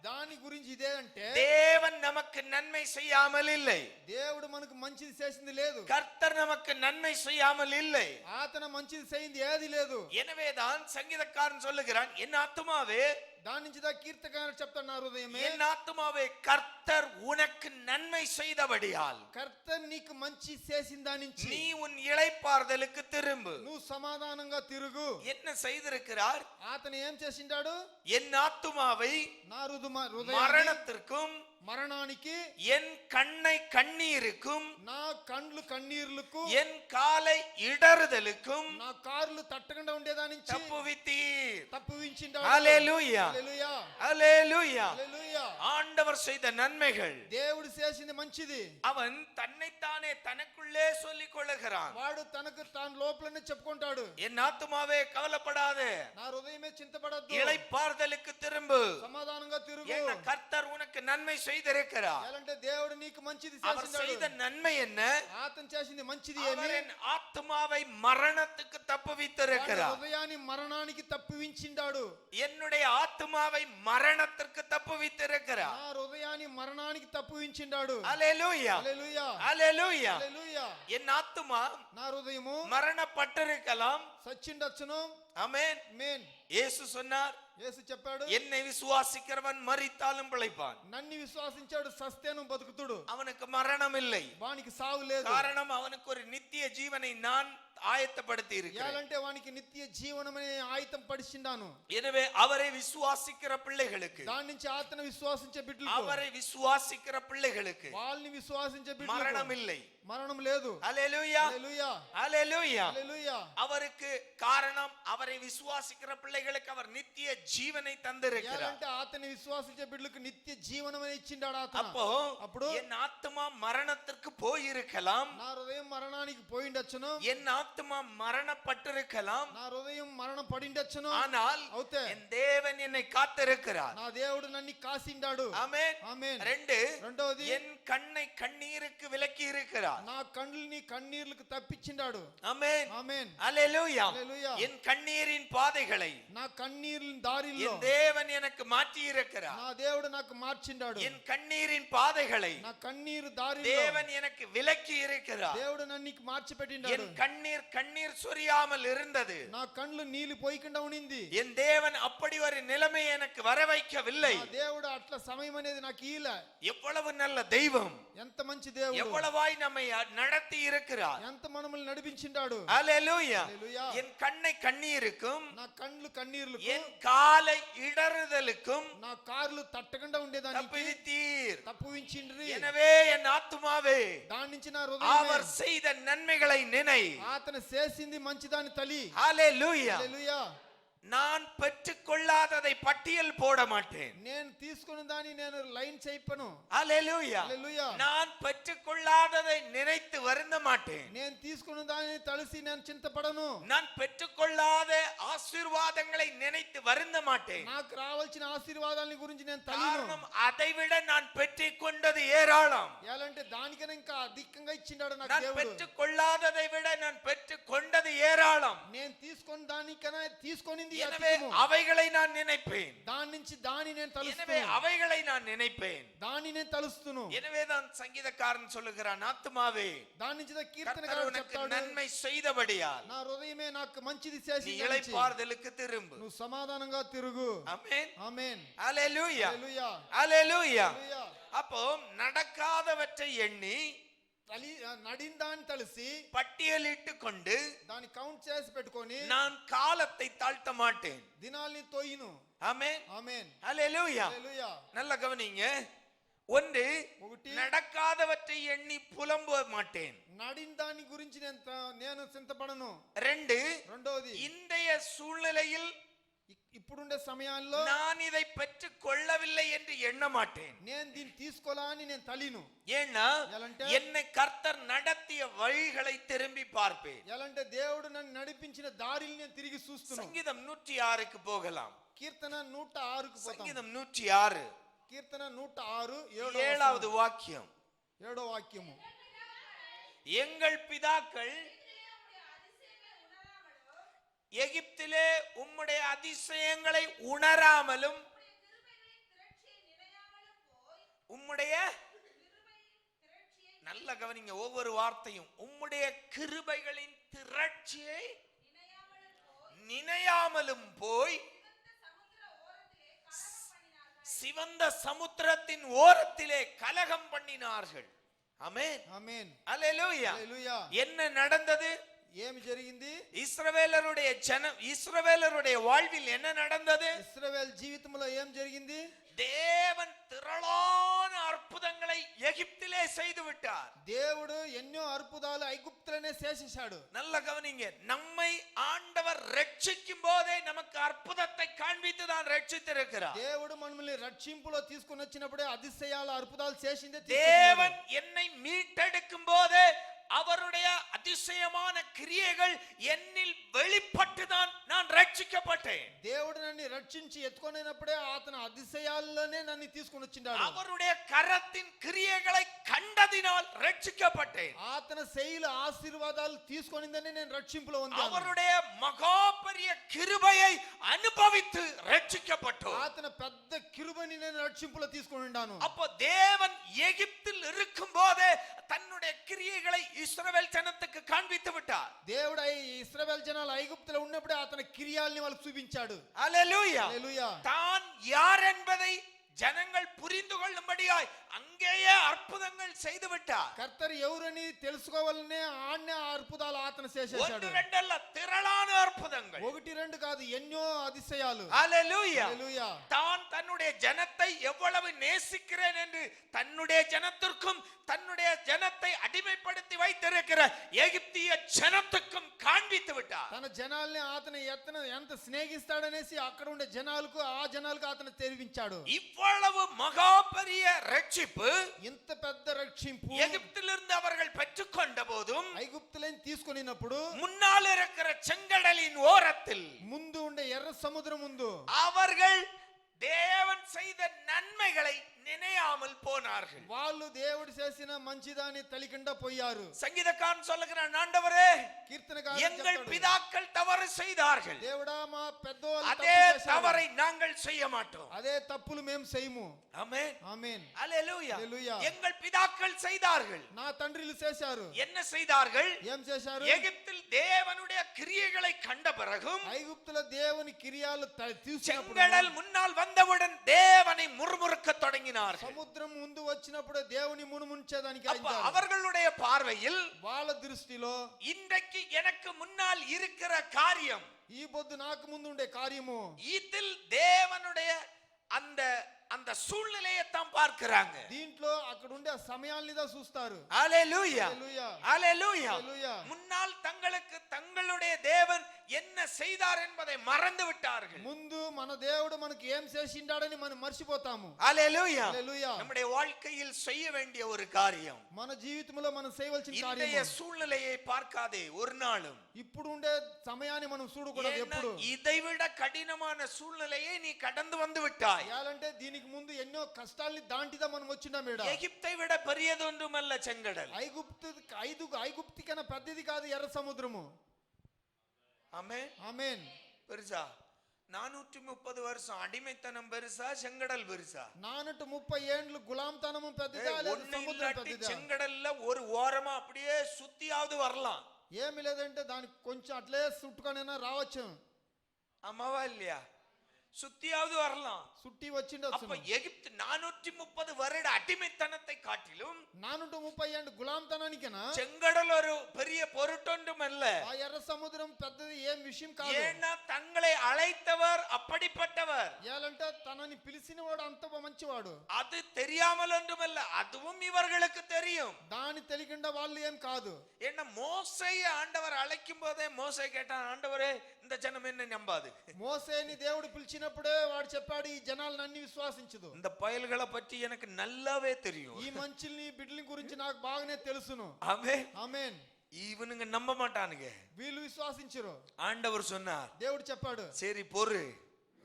దాని గురించి ఇదే అంటే தேவன் நமக்கு நன்மை செய்யாமல் இல்லை, దేవుడు మనకు మంచిది చేసింది లేదు, கர்த்தர் நமக்கு நன்மை செய்யாமல் இல்லை. ఆతన మంచిది చేయింది ఏది లేదు. எனவேதான் சங்கீதக்காரன் சொல்லுகிறான், என் ஆத்துமாவே, దాని నుంచి దా కీర్తకారుడు చెప్తాడు, నా హృదయమే என் ஆத்துமாவே கர்த்தர் உனக்கு நன்மை செய்தபடியால் కర్త నీకు మంచి చేసిన దాని నుంచి நீ உன் இளைப்பாறுதலுக்கு திரும்பு. నువ్వు సమాధానంగా తిరుగు. என்ன செய்திருக்கிறார்? ఆతను ఏం చేసిండాడు? என் ஆத்துமாவை నా హృదయాన్ని மரணத்திற்கும் మరణానికి, என் கண்ணை கண்ணீருக்கும் నా కండ్లు కన్నీర్లకు, என் காலை இடறுதலுக்கும் నా కారులు తట్టకుండా ఉండేదాని నుంచి தப்புவித்தீர். తప్పువించిండాడు. அல்லேலூயா, హల్లెలూయా, அல்லேலூயா. హల్లెలూయా. ஆண்டவர் செய்த நன்மைகள் దేవుడు చేసింది మంచిది. அவன் தன்னைத்தானே தனக்குள்ளே சொல்லிக் கொள்ளுகிறான். వాడు తనకు తాను లోపలనే చెప్పుకుంటాడు, என் ஆத்துமாவே கவலைப்படாதே, నా హృదయమే చింతపడద్దు, இளைப்பாறுதலுக்கு திரும்பு. సమాధానంగా తిరుగు. ஏன்னா கர்த்தர் உனக்கு நன்மை செய்திருக்கிறார். ఎలాంటే దేవుడు నీకు మంచిది அவர் చేసిండు. செய்த நன்மை என்ன? అతను చేసింది మంచిది அவர் ఏమి? என் ஆத்துமாவை மரணத்துக்கு தப்புவித்திருக்கிறார். హృదయాన్ని మరణానికి తప్పివించిండాడు. என்னுடைய ஆத்துமாவை மரணத்திற்கு தப்புவித்திருக்கிறார். నా హృదయాన్ని మరణానికి తప్పివించిండాడు. அல்லேலூயா, హల్లెలూయా, அல்லேலூயா. హల్లెలూయా. என் ஆத்துமா నా హృదయము மரணப்பட்டிருக்கலாம். సచ్చిండొచ్చును. ஆமென். ఆమేన్. இயேசு சொன்னார், యేసు చెప్పాడు, என்னை விசுவாசிக்கிறவன் மரித்தாலும் பிழைப்பான். నన్ను విశ్వాసించాడు సస్తేను బతుకుతుడు. அவனுக்கு மரணம் இல்லை. వానికి సావు లేదు. காரணம் அவனுக்கு ஒரு நித்திய ஜீவனை நான் ஆயத்தப்படுத்தி இருக்கிறேன். ఏలంటే వానికి నిత్య జీవనమనే ఆయుధం పడిచిండాను. எனவே அவரை விசுவாசிக்கிற பிள்ளைகளுக்கு, దాని నుంచి ఆత్మను విశ్వాసించే బిడ్డలకు, அவரை விசுவாசிக்கிற பிள்ளைகளுக்கு వాళ్ళని విశ్వాసించే బిడ్డలకు மரணம் இல்லை. మరణం లేదు. அல்லேலூயா, హల్లెలూయా, அல்லேலூயா. హల్లెలూయా. அவருக்கு காரணம் அவரை விசுவாசிக்கிற பிள்ளைகளுக்கு அவர் நித்திய ஜீவனை தந்திருக்கிறார். ఏలంటే ఆత్మని విశ్వాసించే బిడ్డలకు నిత్య జీవనమనే ఇచ్చిండాడు ఆత్మ. அப்போ என் ஆத்துமா மரணத்திற்கு போயிருக்கலாம், నా హృదయం మరణానికి పోయిండొచ్చును. என் ஆத்துமா மரணப்பட்டிருக்கலாம், నా హృదయం మరణం పడిండొచ్చును. ஆனால் అవుతే என் தேவன் என்னை காத்திருக்கிறார். నా దేవుడు నన్ను కాసిండాడు. ஆமென். ఆమేన్. రెండోది, என் கண்ணை கண்ணீருக்கு விலக்கி இருக்கிறார். నా కళ్ళని కన్నీర్లకు తప్పించిండాడు. ஆமென், ఆమేన్, அல்லேலூயா. హల్లెలూయా. என் கண்ணீரின் பாதைகளை నా కన్నీర్ల దారిలో என் தேவன் எனக்கு மாற்றி இருக்கிறார். నా దేవుడు నాకు మార్చిండాడు. என் கண்ணீரின் பாதைகளை నా కన్నీరు దారిలో தேவன் எனக்கு விலக்கி இருக்கிறார். దేవుడు నన్ను మార్చి పెట్టిండాడు. என் கண்ணீர் சொரியாமல் இருந்தது. నా కళ్ళు నీళ్లు పోయకుండా ఉనింది. என் தேவன் அப்படி ஒரு நிலைமை எனக்கு வர வைக்கவில்லை. నా దేవుడు అట్లా సమయం అనేది నాకు ఈల. எவ்வளவு நல்ல தெய்வம், ఎంత మంచి దేవుడు, எவ்வளவாய் நம்மை நடத்தி இருக்கிறார். ఎంత మనల్ని నడిపించిండాడు. அல்லேலூயா. హల్లెలూయా. என் கண்ணை கண்ணீருக்கும், నా కళ్ళు కన్నీర్లకు, என் காலை இடறுதலுக்கும் నా కార్లు తట్టకుండా ఉండేదానికి தப்புவித்தீர். తప్పువించిండ్రి. எனவே என் ஆத்துமாவே దాని నుంచి నా அவர் హృదయం செய்த నన్மைகளை நினை. అతను చేసింది మంచిదాని తల్లి. ஹalleluya. హల్లెలూయా. நான் பெற்றுக்கொள்ளாததை பட்டியல் போட மாட்டேன். నేను తీసుకున్న దాన్ని నేను లైన్ చేయపను. ஹalleluya. హల్లెలూయా. நான் பெற்றுக்கொள்ளாததை நினைத்து வருந்த மாட்டேன். నేను తీసుకున్న దాన్ని తలసి నేను చింతపడను. நான் பெற்றுக்கொள்ளாத ஆசீர்வாதங்களை நினைத்து வருந்த மாட்டேன். నాకు రావాల్సిన ఆశీర్వాదాల గురించి నేను తలిను. காரணம் அதைவிட நான் பெற்றுக்கொண்டது ஏராளம். ఎలాంటి దానికన్నా ఇంకా అధికంగా ఇచ్చిండాడు నాకు நான் దేవుడు. பெற்றுக்கொள்ளாததை விட நான் பெற்றுக்கொண்டது ஏராளம். నేను తీసుకున్న దానికన్నా తీసుకొనింది எனவே అధికము. அவைகளை நான் நினைப்பேன். దాని నుంచి దాని నేను எனவே తలుస్తున్నాను. அவைகளை நான் நினைப்பேன். దాని నేను తలుస్తున్నాను. எனவே தான் சங்கீதக்காரன் சொல்லுகிறான், ஆத்துமாவே దాని నుంచి கர்த்தர் కీర్తనకారుడు உனக்கு చెప్తాడు, நன்மை செய்தபடியால் నా హృదయమే నాకు మంచిది நீ చేసింది. இளைப்பாறுதலுக்கு திரும்பு. నువ్వు సమాధానంగా తిరుగు. ஆமென், ఆమేన్, ஹalleluya, హల్లెలూయా, ஹalleluya. హల్లెలూయా. அப்போ நடக்காதவற்றை எண்ணி నడిందాన్ని తలిసి பட்டியலிட்டு கொண்டு దాన్ని కౌంట్ చేసి పెట్టుకొని நான் காலத்தை தாழ்த்த மாட்டேன். దినాల్ని తోయిను. ஆமென், ఆమేన్, ஹalleluya. హల్లెలూయా. நல்ல கவனிங்க. ஒன்று, ఒకటి, நடக்காதவற்றை எண்ணி புலம்ப மாட்டேன். నడిన దాని గురించి నేను చింతపడను. రెండోది, இன்றைய சூழ்நிலையில் ఇప్పుడుండే సమయాల్లో நான் இதை பெற்றுக் கொள்ளவில்லை என்று எண்ண மாட்டேன். నేను దీన్ని తీసుకోవాలా అని నేను తలిను. ஏன்னா ఎలాంటే என்னை கர்த்தர் நடத்திய வழிகளை திரும்பி பார்ப்பேன். ఎలాంటే దేవుడు నన్ను నడిపించిన దారిని నేను తిరిగి చూస్తున్నాను. சங்கீதம் 106க்கு போகலாம். కీర్తన 106కు పోతాం. சங்கீதம் 106 కీర్తన 106 7வது வாக்கியம். 7వ వాక్యము. எங்கள் பிதாக்கள் எகிப்திலே உம்முடைய அதிசயங்களை உணராமலும் உம்முடைய, நல்ல கவனிங்க ஒவ்வொரு வார்த்தையும், உம்முடைய கிருபைகளின் திரட்சியை நினையாமலும் போய் சிவந்த சமுத்திரத்தின் ஓரத்திலே கலகம் பண்ணினார்கள். ஆமென், ఆమేన్, அல்லேலூயா. హల్లెలూయా. என்ன நடந்தது? ఏమి జరిగింది? இஸ்ரவேலருடைய வாழ்வில் என்ன நடந்தது? ఇశ్రాయేలు జీవితంలో ఏం జరిగింది? தேவன் திரளான அற்புதங்களை எகிப்திலே செய்து விட்டார். దేవుడు ఎన్నో అద్భుతాలు ఐగుప్తులోనే చేసేశాడు. நல்ல கவனிங்க, நம்மை ஆண்டவர் ரட்சிக்கும் போதே நமக்கு அற்புதத்தை காண்பித்து தான் ரட்சித்திருக்கிறார். దేవుడు మనల్ని రక్షింపులో తీసుకొని వచ్చినప్పుడే అతిశయాల అద్భుతాలు చేసిందే. தேவன் என்னை மீட்டெடுக்கும் போதே அவருடைய அதிசயமான கிரியைகள் என்னில் வெளிப்பட்டுதான் நான் ரட்சிக்கப்பட்டேன். దేవుడు నన్ను రక్షించి ఎత్తుకొనినప్పుడే అతని అతిశయాల్లోనే నన్ను తీసుకొని వచ్చిండాడు. அவருடைய கரத்தின் கிரியைகளை கண்டதினால் ரட்சிக்கப்பட்டேன். అతని శైల ఆశీర్వాదాలు తీసుకొనిందనే నేను రక్షింపులో ఉన్నాను. அவருடைய மகா பெரிய கிருபையை அனுபவித்து ரட்சிக்கப்பட்டோம். అతని పెద్ద కిరుబని నేను రక్షింపులో తీసుకొని ఉన్నాను. அப்போ தேவன் எகிப்தில் இருக்கும்போதே தன்னுடைய கிரியைகளை இஸ்ரவேல் ஜனத்துக்கு காண்பித்து விட்டார். దేవుడు ఇశ్రాయేల్ జనాలు ఐగుప్తులో ఉన్నప్పుడే అతని క్రియల్ని వాళ్ళకు చూపించాడు. ஹல்லேலூயா. హల్లెలూయా. தான் யார் என்பதை ஜனங்கள் புரிந்து கொள்ளும்படியாய் அங்கேயே அற்புதங்கள் செய்து விட்டார். కర్తరు ఎవరని తెలుసుకోవాలనే ఆన్నే అద్భుతాలు అతను చేసేశాడు. ஒன்று ரெண்டல்ல, திரளான அற்புதங்கள். ఒకటి రెండు కాదు, ఎన్నో அதிசయాలు. ஹல்லேலூயா. హల్లెలూయా. தான் தன்னுடைய ஜனத்தை எவ்வளவு நேசிக்கிறேன் என்று தன்னுடைய ஜனத்திற்கும் தன்னுடைய ஜனத்தை அடிமைப்படுத்தி வைத்திருக்கிற எகிப்திய ஜனத்துக்கும் காண்பித்து விட்டார். తన జనాల్ని అతను ఎంత స్నేహిస్తాడనేసి అక్కడ ఉండే జనాలకు ఆ జనాలకు అతను తెలివించాడు. இவ்வளவு மகா பெரிய ரட்சிப்பு ఇంత పెద్ద రక్షింపు எகிப்திலிருந்து அவர்கள் பெற்றுக்கொண்ட போதும் ఐగుప్తులని తీసుకొనినప్పుడు முன்னால் இருக்கிற செங்கடலின் ஓரத்தில் ముందు ఉండే ఎర్ర సముద్రం ముందు அவர்கள் தேவன் செய்த நன்மைகளை நினையாமல் போனார்கள். వాళ్ళు దేవుడు చేసిన మంచిదాన్ని తలికిండా పోయారు. சங்கீதக்காரன் சொல்லுகிறான், ஆண்டவரே కీర్తనకారుడు எங்கள் చెప్తాడు, பிதாக்கள் தவறு செய்தார்கள், దేవుడా మా పెద్దవాళ్ళు அதே తప్పు చేశారు. தவறை நாங்கள் செய்ய மாட்டோம். అదే తప్పులు మేము చేయము. ஆமென். ఆమేన్. அல்லேலூயா. హల్లెలూయా. எங்கள் பிதாக்கள் செய்தார்கள். నా తండ్రులు చేశారు. என்ன செய்தார்கள்? ఏం చేశారు? எகிப்தில் தேவனுடைய கிரியைகளை கண்ட பிறகும் ఐగుప్తుల దేవుని క్రియలు తీసుకున్నప్పుడు செங்கடல் முன்னால் வந்தவுடன் தேவனை முறுமுறுக்க தொடங்கினார்கள். సముద్రం ముందు వచ్చినప్పుడు దేవుని మునుముంచేదానికి அப்ப அவர்களுடைய பார்வையில் వాళ్ళ దృష్టిలో இன்றைக்கு எனக்கு முன்னால் இருக்கிற காரியம், ఈ పొద్దు నాకు ముందు ఉండే కార్యము, இதில் தேவனுடைய அந்த அந்த சூழ்நிலையை தான் பார்க்கிறாங்க. దీంట్లో అక్కడ ఉండే సమయాల్ని దా చూస్తారు. ஹல்லேலூயா. హల్లెలూయా. ஹல்லேலூயா. హల్లెలూయా. முன்னால் தங்களுக்கு தங்களுடைய தேவன் என்ன செய்தார் என்பதை மறந்து விட்டார்கள். ముందు మన దేవుడు మనకి ఏం చేసిండాడని మనం మర్చిపోతాము. ஹல்லேலூயா. హల్లెలూయా. நம்முடைய வாழ்க்கையில் செய்ய வேண்டிய ஒரு காரியம், మన జీవితంలో మనం చేయవలసిన இன்றைய కార్యము, சூழ்நிலையை பார்க்காதே ஒரு நாளும். ఇప్పుడు ఉండే సమయాన్ని మనం చూడకూడదు ஏன்னா ఎప్పుడు. இதைவிட கடினமான சூழ்நிலையை நீ கடந்து வந்து விட்டாய். అంటే దీనికి ముందు ఎన్నో కష్టాల్ని దాంటిదా మనం వచ్చినాం. எகிப்தை விட பெரியது ஒன்றுமல்ல செங்கடல். ఐగుప్తు కన్నా పెద్దది కాదు ఎర్ర సముద్రము. ஆமென். ఆమేన్. பெருசா 430 வருஷம் அடிமைத்தனம் பெருசா, செங்கடல் பெருசா? 430 ఏండ్లు గులాంతనము పెద్దదా లేదా సముద్రం పెద్దదా? செங்கடல்ல ஒரு ஓரமா அப்படியே சுத்தியாவது வரலாம். ఏమీ లేదంటే దానికి కొంచెం అట్లే చుట్టుకొనైనా రావచ్చు. ஆமாவா இல்லையா? சுத்தியாவது வரலாம். சுட்டி వచ్చిండొచ్చు. அப்ப எகிப்து 430 வருட அடிமைத்தனத்தை காட்டிலும் 430 ఏండ్లు గులాంతనానికేనా செங்கடல் ஒரு பெரிய பொருட்டொன்றும் அல்ல. ఆ ఎర్ర సముద్రం పెద్దది ఏం విషయం కాదు. ஏன்னா தங்களை அழைத்தவர் அப்படிப்பட்டவர். ఏలంటే తనని పిలిచినవాడు అంత మంచివాడు. அது தெரியாமல் ஒன்றுமல்ல, அதுவும் இவர்களுக்கு தெரியும். దాని తెలియకుండా వాళ్ళు ఏం కాదు. ஏன்னா மோசேயை ஆண்டவர் அழைக்கும் போதே மோசே கேட்டான், ஆண்டவரே இந்த ஜனம் என்ன நம்பாது. మోసేని దేవుడు పిలిచినప్పుడే వాడు చెప్పాడు, ఈ జనాలను అన్ని విశ్వాసించదు. இந்த பயல்களை பற்றி எனக்கு நல்லாவே தெரியும். ఈ మంచిల్ని బిడ్డల గురించి నాకు బాగానే తెలుసును. ஆமென். ఆమేన్. இவனுங்க நம்ப மாட்டானுங்க. వీళ్ళు విశ్వాసించరు. ஆண்டவர் சொன்னார், దేవుడు చెప్పాడు, சரி பொறு,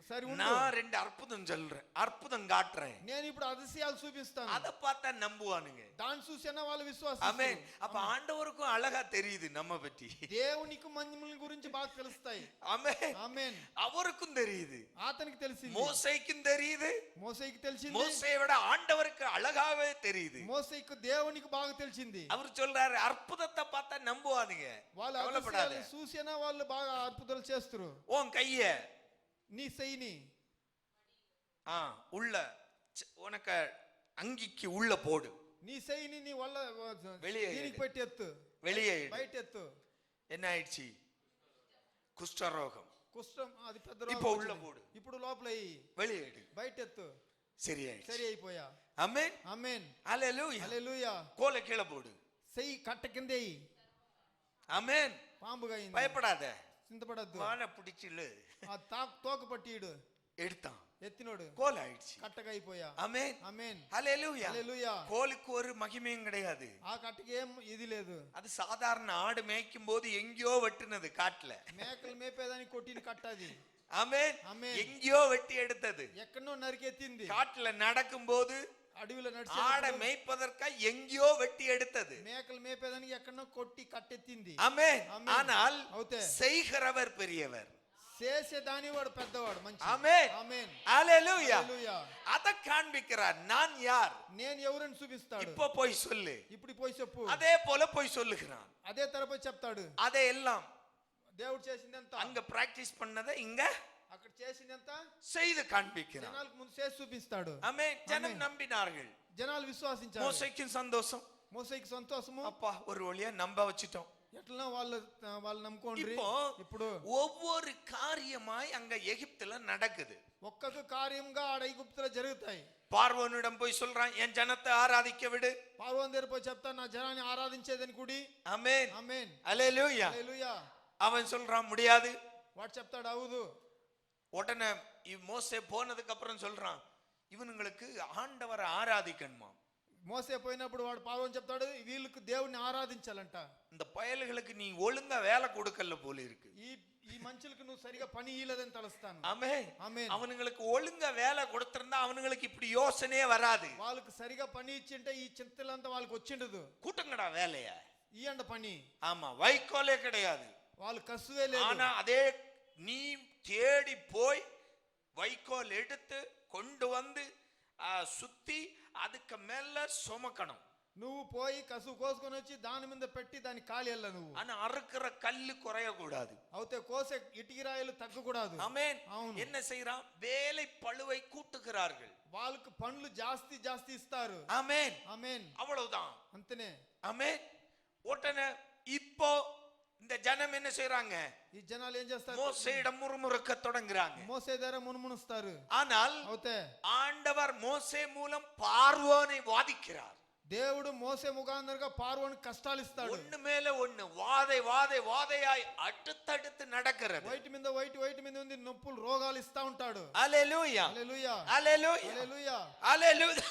సరి ఉండు, நான் 2 அற்புதம் சொல்றேன், அற்புதம் காட்டுறேன், నేను ఇప్పుడు అతిశయాలు చూపిస్తాను. அதை பார்த்தா நம்புவானுங்க. దాన్ని చూసినా వాళ్ళు ஆமென். విశ్వాసిస్తారు. அப்ப ஆண்டவருக்கும் அழகா தெரியுது நம்ம பற்றி. దేవునికి మహిమల గురించి బాగా తెలుస్తాయి. ஆமென். ఆమేన్. அவருக்கும் தெரியுது, అతనికి తెలిసింది, மோசேக்கும் தெரியுது, మోసేకి తెలిసింది, மோசேயை விட ஆண்டவருக்கு அழகாவே தெரியுது. మోసేకు దేవునికి బాగా తెలిసింది. அவர் சொல்றாரு, அற்புதத்தை பார்த்தா நம்புவானுங்க, వాళ్ళ கவலைப்படாத. అతిశయాలు చూసినా వాళ్ళు బాగా అద్భుతాలు చేస్తారు. உன் கைய నీ చెయ్యిని உள்ள உனக்கு அங்கிக்கு உள்ள போடு, నీ చెయ్యిని నీ వల్ల வெளியே దీనికి எடு. పెట్టి ఎత్తు, வெளியே எடு. బయట ఎత్తు. என்ன ஆயிடுச்சு? குஷ்டரோகம். కుష్ఠం అది పెద్ద இப்போ రోగం உள்ள వచ్చింది. போடு, ఇప్పుడు లోపల ఎయ్యి, வெளியே எடு. బయట ఎత్తు. சரியாயிடுச்சு. సరి అయిపోయా. ஆமென். ఆమేన్. ஹல்லேலூயா. హల్లెలూయా. கோலை கீழே போடு. చెయ్యి కట్ట కింద ఎయ్యి. ஆமென். పాంబుగా అయింది. பயப்படாத, చింతపడద్దు. வாழை பிடிச்சில்லு. ఆ తోక పట్టిడు. எடுத்தான். எத்தினோடு கோல் ஆயிடுச்சு. கட்டக்கு అయిపోయా. ஆமென் ఆమేన్ ஹalleluya. హల్లెలూయా. கோலுக்கு ஒரு மகிமையும் கிடையாது. ఆ కట్టకి ఏం ఇది లేదు. அது சாதாரண ஆடு மேய்க்கும் போது எங்கேயோ வெட்டுனது காட்டுல. మేకలు మేపేదానికి కొట్టిన కట్ట అది. ஆமென் ఆమేన్ எங்கேயோ வெட்டி எடுத்தது. ఎక్కడో నరికెత్తింది. காட்டுல நடக்கும் போது అడవిలో నడిచి ஆடை மேய்ப்பதற்காக எங்கேயோ வெட்டி எடுத்தது. మేకలు మేపేదానికి ఎక్కడో కొట్టి కట్టెత్తింది. ஆமென் ஆமென். ஆனால் అవుతే செய்கிறவர் பெரியவர். చేసేదాని వాడు పెద్దవాడు మంచి. ஆமென் ఆమేన్ ஹalleluya. హల్లెలూయా. அத காண்பிக்கிறார். நான் யார் నేను ఎవరని చూపిస్తాడు. இப்போ போய் சொல்லு. ఇప్పుడు పోయి చెప్పు. அதே போல போய் சொல்லுகிறான். అదే తరపోయి చెప్తాడు. அதே எல்லாம் దేవుడు చేసిందంతా அங்க பிராக்டிஸ் பண்ணதை இங்க అక్కడ చేసిందంతా செய்து காண்பிக்கிறான். జనాలకు ముందు చేసి చూపిస్తాడు. ஆமென். ஜனம் நம்பினார்கள். జనాలు విశ్వాసించారు. மோசேக்கு சந்தோஷம். మోసేకి సంతోషము. அப்பா ஒரு வழியா நம்ப வச்சிட்டோம். ఎట్లా వాళ్ళు నమ్ముకోండి. இப்போ ఇప్పుడు ஒவ்வொரு காரியமாய் அங்க எகிப்துல நடக்குது. ఒక్కొక్క కార్యంగా ఆడ ఐగుప్తులో జరుగుతాయి. பார்வோனிடம் போய் சொல்றான், என் ஜனத்தை ஆராதிக்க விடு. పార్వోన్ దగ్గర పోయి చెప్తా నా జనాన్ని ఆరాధించేదని కుడి. ஆமென் ఆమేన్ ஹalleluya. హల్లెలూయా. அவன் சொல்றான் முடியாது. వాడు చెప్తాడు అవుదు. உடனே மோசே போனதுக்கு அப்புறம் சொல்றான், இவனுங்களுக்கு ஆண்டவரை ஆராதிக்கணுமா. మోసే పోయినప్పుడు వాడు పార్వోన్ చెప్తాడు వీళ్ళకి దేవుణ్ణి ఆరాధించాలంట. இந்த பயல்களுக்கு நீ ஒழுங்கா வேலை கொடுக்கல போல இருக்கு. ఈ మనుషులకు నువ్వు సరిగా పని ఇయ్యలేదని తలుస్తాను. ஆமென் ఆమేన్. அவனுங்களுக்கு ஒழுங்கா வேலை கொடுத்திருந்தா அவனுங்களுக்கு இப்படி யோசனையே வராது. వాళ్ళకి సరిగా పని ఇచ్చింటే ఈ చింతలంతా వాళ్ళకి వచ్చిండదు. கூட்டங்கடா வேலைய ఇయ్యండి పని. ஆமா வைக்கோலே கிடையாது. వాళ్ళు కసువే లేదు. ஆனா அதே நீ தேடி போய் வைக்கோல் எடுத்து கொண்டு வந்து சுத்தி அதுக்கு மேல சுமக்கணும். నువ్వు పోయి కసు కోసుకొని వచ్చి దాని మీద పెట్టి దాని కాలి వెళ్ళ నువ్వు. ஆனா அறுக்கிற கல்லு குறைய கூடாது. అవుతే కోసే ఇటుకిరాయలు తగ్గకూడదు. ஆமென். అవును. என்ன செய்றான்? வேலை பளுவை கூட்டுகிறார்கள். వాళ్ళకి పనులు జాస్తి జాస్తి ఇస్తారు. ஆமென் ఆమేన్ அவ்வளவுதான். అంతనే. ஆமென். உடனே இப்போ இந்த ஜனம் என்ன செய்றாங்க? ఈ జనాలు ఏం చేస్తారు? மோசேயிடம் முறுமுறுக்க தொடங்குறாங்க. మోసే దగ్గర మునుమునుస్తారు. ஆனால் అవుతే ஆண்டவர் மோசே மூலம் பார்வோனை வாதிக்கிறார். దేవుడు మోసే ముఖాంతరంగా పార్వోని కష్టాలు ఇస్తాడు. ஒண்ணு மேல ஒண்ணு வாதையாய் அடுத்தடுத்து நடக்கிறது. వైట్ మీద ఉంది నొప్పులు రోగాలు ఇస్తా ఉంటాడు. ஹalleluya హల్లెలూయా ஹalleluya హల్లెలూయా ஹalleluya.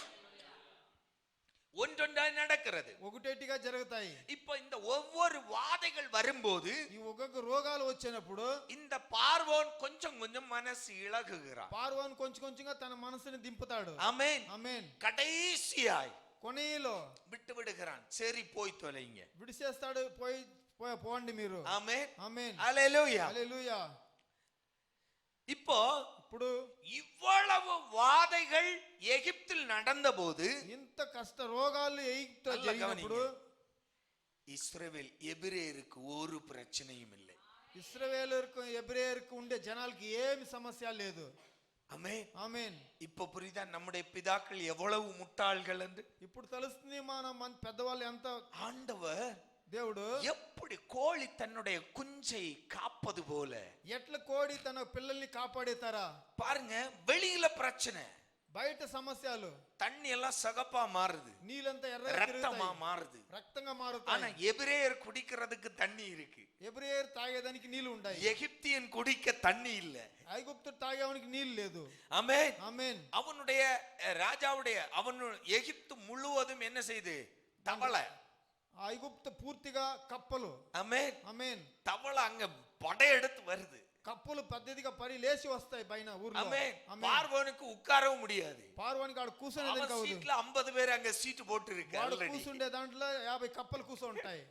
ஒன்றொன்றாய் நடக்கிறது. ఒకటేటిగా జరుగుతాయి. இப்போ இந்த ஒவ்வொரு வாதைகள் வரும்போது ఈ ఒక్కొక్క రోగాలు వచ్చినప్పుడు இந்த பார்வோன் கொஞ்சம் கொஞ்சம் மனசு இளகுகிறான். పార్వోన్ కొంచెం కొంచెంగా తన మనసుని దింపుతాడు. ஆமென் ఆమేన్. கடைசியாய் కొనేలో விட்டு விடுகிறான். சரி போய் தொலைங்க. విడిచేస్తాడు. పోండి మీరు. ஆமென் ఆమేన్ ஹalleluya. హల్లెలూయా. இப்போ ఇప్పుడు இவ்வளவு வாதைகள் எகிப்தில் நடந்தபோது ఇంత కష్ట రోగాలు ఎగిప్తులో జరిగినప్పుడు இஸ்ரவேல் எபிரேயருக்கு ஒரு பிரச்சனையும் இல்லை. ఇశ్రాయేలుకు ఎబ్రేయருக்கு ఉండే జనాలకి ఏమి సమస్య లేదు. ஆமென் ఆమేన్. இப்போ புரியுதா நம்முடைய பிதாக்கள் எவ்வளவு முட்டாள்கள் என்று? ఇప్పుడు తెలుస్తుంది మన పెద్దవాళ్ళు ఎంత. ஆண்டவர் దేవుడు எப்படி கோழி தன்னுடைய குஞ்சை காப்பது போல ఎట్లా కోడి తన పిల్లల్ని కాపాడేతారా. பாருங்க, வெளியில பிரச்சனை, బయట సమస్యలు, தண்ணி எல்லாம் சகப்பா மாறுது, నీళ్ళంతా ఎర్రగా ரத்தமா తిరుగుతాయి, மாறுது. రక్తంగా ஆனா మారుతాయి. எபிரேயர் குடிக்கிறதுக்கு தண்ணி இருக்கு. ఎబ్రేయర్ తాగేదానికి నీళ్లు ఉంటాయి. எகிப்தியன் குடிக்க தண்ணி இல்ல. ఐగుప్తు తాగేవానికి నీళ్లు లేదు. ஆமென் ఆమేన్. அவனுடைய ராஜாவுடைய எகிப்து முழுவதும் என்ன செய்து? தவளை. ఐగుప్తు పూర్తిగా కప్పలు. ஆமென் ఆమేన్. தவளை அங்க படையெடுத்து வருது. కప్పులు పద్ధతిగా పడి లేచి వస్తాయి పైన ఊర్లో. ஆமென் ఆమేన్. பார்வோனுக்கு உட்காரவும் முடியாது. పార్వానికి ఆడ కూర్చునేది அவன் కాదు. சீட்ல 50 பேர் அங்க சீட் போட்டு இருக்கு వాడు already. కూర్చుండే దాంట్లో 50 కప్పలు కూర్చుంటాయి.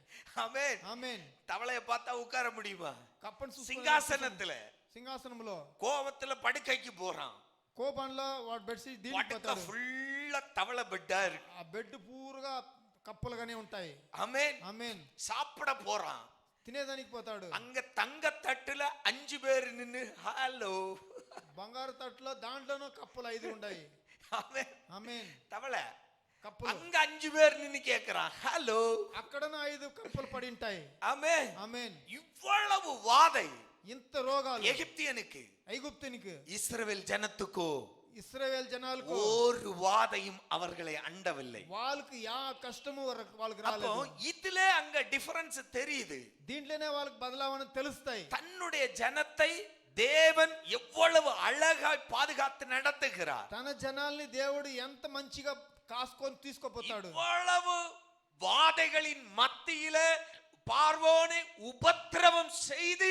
ஆமென் ఆమేన్. தவளைய பார்த்தா உட்கார முடியுமா? కప్పను చూసుకొని சிங்காசனத்துல సింహాసనంలో கோவத்துல படுக்கைக்கு போறான். కోపంలో వాడు బెడ్ షీట్ దీనికి படுக்க పోతాడు. ஃபுல்லா தவளை பெட்டா இருக்கு. ఆ బెడ్ పూర్గా కప్పలుగానే ఉంటాయి. ஆமென் ఆమేన్. சாப்பிட போறான். తినేదానికి పోతాడు. அங்க தங்க தட்டுல 5 பேர் நின்னு ஹலோ. బంగారు తట్లో దాంట్లోనూ కప్పులు 5 ఉన్నాయి. ஆமென் ఆమేన్. தவளை కప్పులు அங்க 5 பேர் நின்னு கேக்குறான் ஹலோ. అక్కడన 5 కప్పులు పడి ఉంటాయి. ஆமென் ఆమేన్. இவ்வளவு வாதை ఇంత రోగాలు எகிப்தியனுக்கு, ఐగుప్తునికి, இஸ்ரவேல் ஜனத்துக்கோ ఇశ్రాయేల్ జనాలకు ஒரு வாதையும் அவர்களை அண்டவில்லை. వాళ్ళకి యా కష్టము వాళ్ళకి அப்போ రాలేదు. இதுல அங்க டிஃபரன்ஸ் தெரியுது. దీంట్లోనే వాళ్ళకి బదలావన తెలుస్తాయి. தன்னுடைய ஜனத்தை தேவன் எவ்வளவு அழகாய் பாதுகாத்து நடத்துகிறார். తన జనాల్ని దేవుడు ఎంత మంచిగా కాసుకొని తీసుకుపోతాడు. இவ்வளவு வாதைகளின் மத்தியிலே பார்வோனை உபத்திரவம் செய்து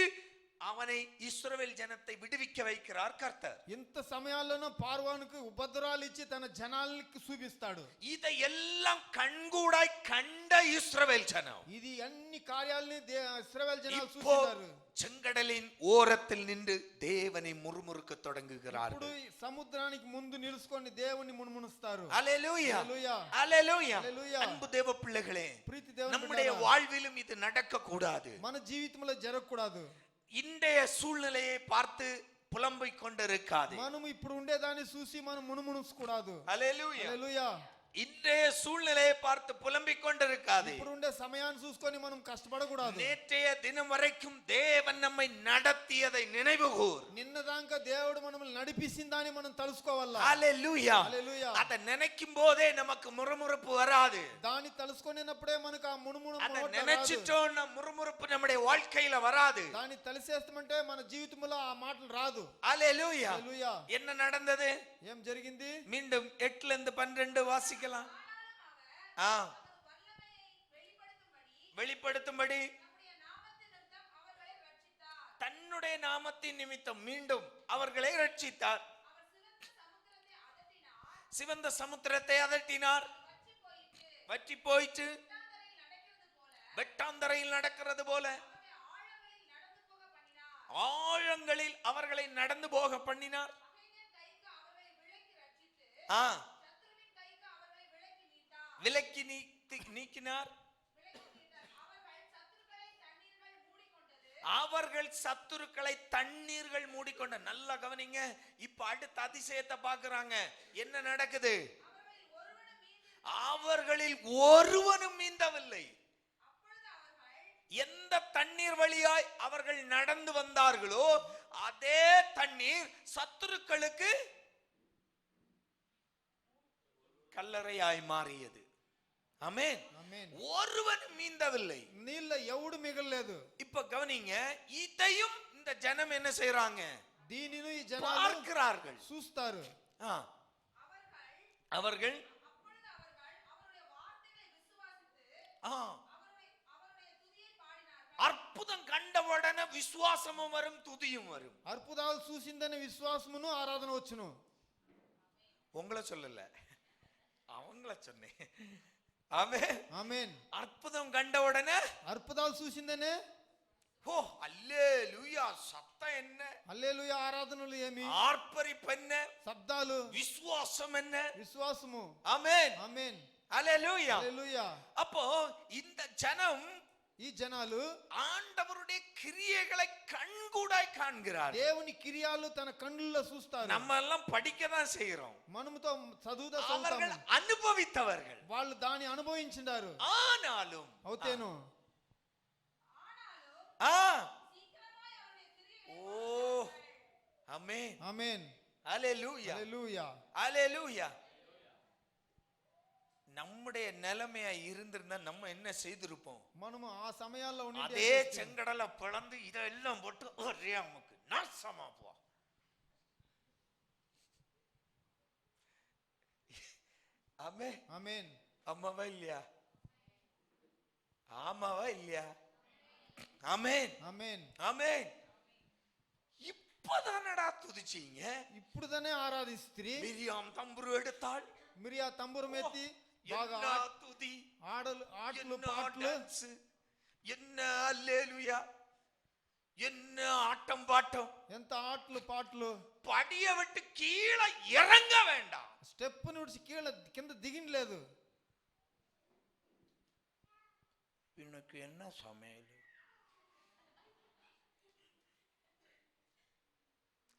அவனை இஸ்ரவேல் ஜனத்தை விடுவிக்க வைக்கிறார் கர்த்தர். ఇంత సమయాల్లోనూ பார்வோனுக்கு ఉపద్రవాలు ఇచ్చి తన జనాల్ని చూపిస్తాడు. இதையெல்லாம் கண்கூடாய் கண்ட இஸ்ரவேல் ஜனம் ఇది అన్ని కార్యాలని ఇశ్రాయేలు జనాలు இப்போ చూస్తున్నారు. செங்கடலின் ஓரத்தில் நின்று தேவனை முறுமுறுக்க தொடங்குகிறார்கள். ఇప్పుడు సముద్రానికి ముందు నిలుచుకొని దేవుని మునుమునుస్తారు. அல்லேலூயா హల్లెలూయా அல்லேலூயா. హల్లెలూయా. அன்பு தேவ பிள்ளைகளே, ప్రీతి దేవుని நம்முடைய బిడ్డలారా, வாழ்விலும் இது நடக்க கூடாது. మన జీవితంలో జరగకూడదు. இன்றைய சூழ்நிலையை பார்த்து புலம்பிக் கொண்டிருக்காது. మనం ఇప్పుడు ఉండేదాన్ని చూసి మనం మునుమునుసుకోకూడదు. அல்லேலூயா. హల్లెలూయా. இன்றைய சூழ்நிலையை பார்த்து புலம்பிக் கொண்டிருக்காது. ఇప్పుడు ఉండే సమయాన్ని చూసుకొని మనం కష్టపడకూడదు. நேற்றைய தினம் வரைக்கும் தேவன் நம்மை நடத்தியதை நினைவுகூர். నిన్నదాకా దేవుడు మనల్ని నడిపిస్తుందని మనం తెలుసుకోవాలా. அல்லேலூயா. హల్లెలూయా. அதை நினைக்கும் போதே நமக்கு முறுமுறுப்பு வராது. దాన్ని తెలుసుకునేటప్పుడే మనకు ఆ మునుమును அதை நினைச்சிட்டோம்னா முறுமுறுப்பு நம்முடைய வாழ்க்கையில வராது. దాన్ని తెలిసేస్తామంటే మన జీవితంలో ఆ మాటలు రాదు. அல்லேலூயா. హల్లెలూయా. என்ன நடந்தது? ఏం జరిగింది? மீண்டும் 8-12 வாசிக்கலாம். வெளிப்படுத்தும்படி தன்னுடைய நாமத்தின் நிமித்தம் மீண்டும் அவர்களை ரட்சித்தார். சிவந்த சமுத்திரத்தை அதட்டினார். வற்றி போயிட்டு வெட்டாந்தரையில் நடக்கிறது போல ஆழங்களில் அவர்களை நடந்து போக பண்ணினார். விலக்கி நீக்கினார். அவர்கள் சத்துருக்களை தண்ணீர்கள் மூடிக்கொண்ட. நல்லா கவனிங்க. இப்ப அடுத்த அதிசயத்தை பார்க்கறாங்க. என்ன நடக்குது? அவர்களில் ஒருவனும் மீந்தவில்லை. எந்த தண்ணீர் வழியாய் அவர்கள் நடந்து வந்தார்களோ அதே தண்ணீர் சத்துருக்களுக்கு கல்லறையாய் மாறியது. ஆமென். ஆமென். ஒருவனும் மீந்தவில்லை. నీళ్ళ ఎవడు మిగలలేదు. இப்ப கவனிங்க. இதையும் இந்த ஜனம் என்ன செய்றாங்க? దీనిని ఈ జనాలు பார்க்கிறார்கள், చూస్తారు. அவர்கள் அற்புதம் கண்டவுடனே விசுவாசமும் வரும், துதியும் வரும். అద్భుతాలు చూసిందని విశ్వాసమును ఆరాధన వచ్చును. உங்களை சொல்லல, அவங்கள சொன்னேன். ஆமென். ఆమేన్. அற்புதம் கண்ட உடனே అద్భుతాలు చూసిందనే ஓ அல்லேலூயா. சத்தம் என்ன? హల్లెలూయా. ఆరాధనలు ఏమి? ஆர்ப்பரிப்பு என்ன? శబ్దాలు. விசுவாசம் என்ன? విశ్వాసము. ஆமென். ఆమేన్. அல்லேலூயா. హల్లెలూయా. அப்போ இந்த ஜனம் ఈ జనాలు ஆண்டவருடைய கிரியைகளை கண்கூடாய் காண்கிறார். దేవుని క్రియలు తన కన్నుల్లో చూస్తారు. நம்ம எல்லாம் படிக்க தான் செய்றோம். మనముతో చదువుదా அவர்கள் చదువుతాము. அனுபவித்தவர்கள். వాళ్ళు దాన్ని అనుభవించారు. ஆனாலும் అవుతేను ஓ ஆமென். ఆమేన్. அல்லேலூயா. హల్లెలూయా. அல்லேலூயா. நம்முடைய நிலைமையா இருந்திருந்தா நம்ம என்ன செய்திருப்போம்? మనము ఆ సమయాల్లో ఉండి அதே செங்கடலை பிளந்து இதெல்லாம் போட்டு ஒரே நமக்கு நாசமா போ. ஆமே. ఆమేన్. அம்மாவா இல்லையா? ஆமாவா இல்லையா? ஆமென். ఆమేన్. ஆமென். இப்பதானடா துதிச்சீங்க. ఇప్పుడుదనే ఆరాధిస్త్రీ. மிரியாம் தம்புரு எடுத்தாள். మిరియా తంబురం ఎత్తి బాగా துதி, ఆటలు పాటలు, என்ன அல்லேலூயா, என்ன ஆட்டம் பாட்டம், ఎంత ఆటలు పాటలు. படிய விட்டு கீழே இறங்க வேண்டாம். స్టెప్ నుంచి కింద దిగినలేదు. இன்னைக்கு என்ன சமையல்?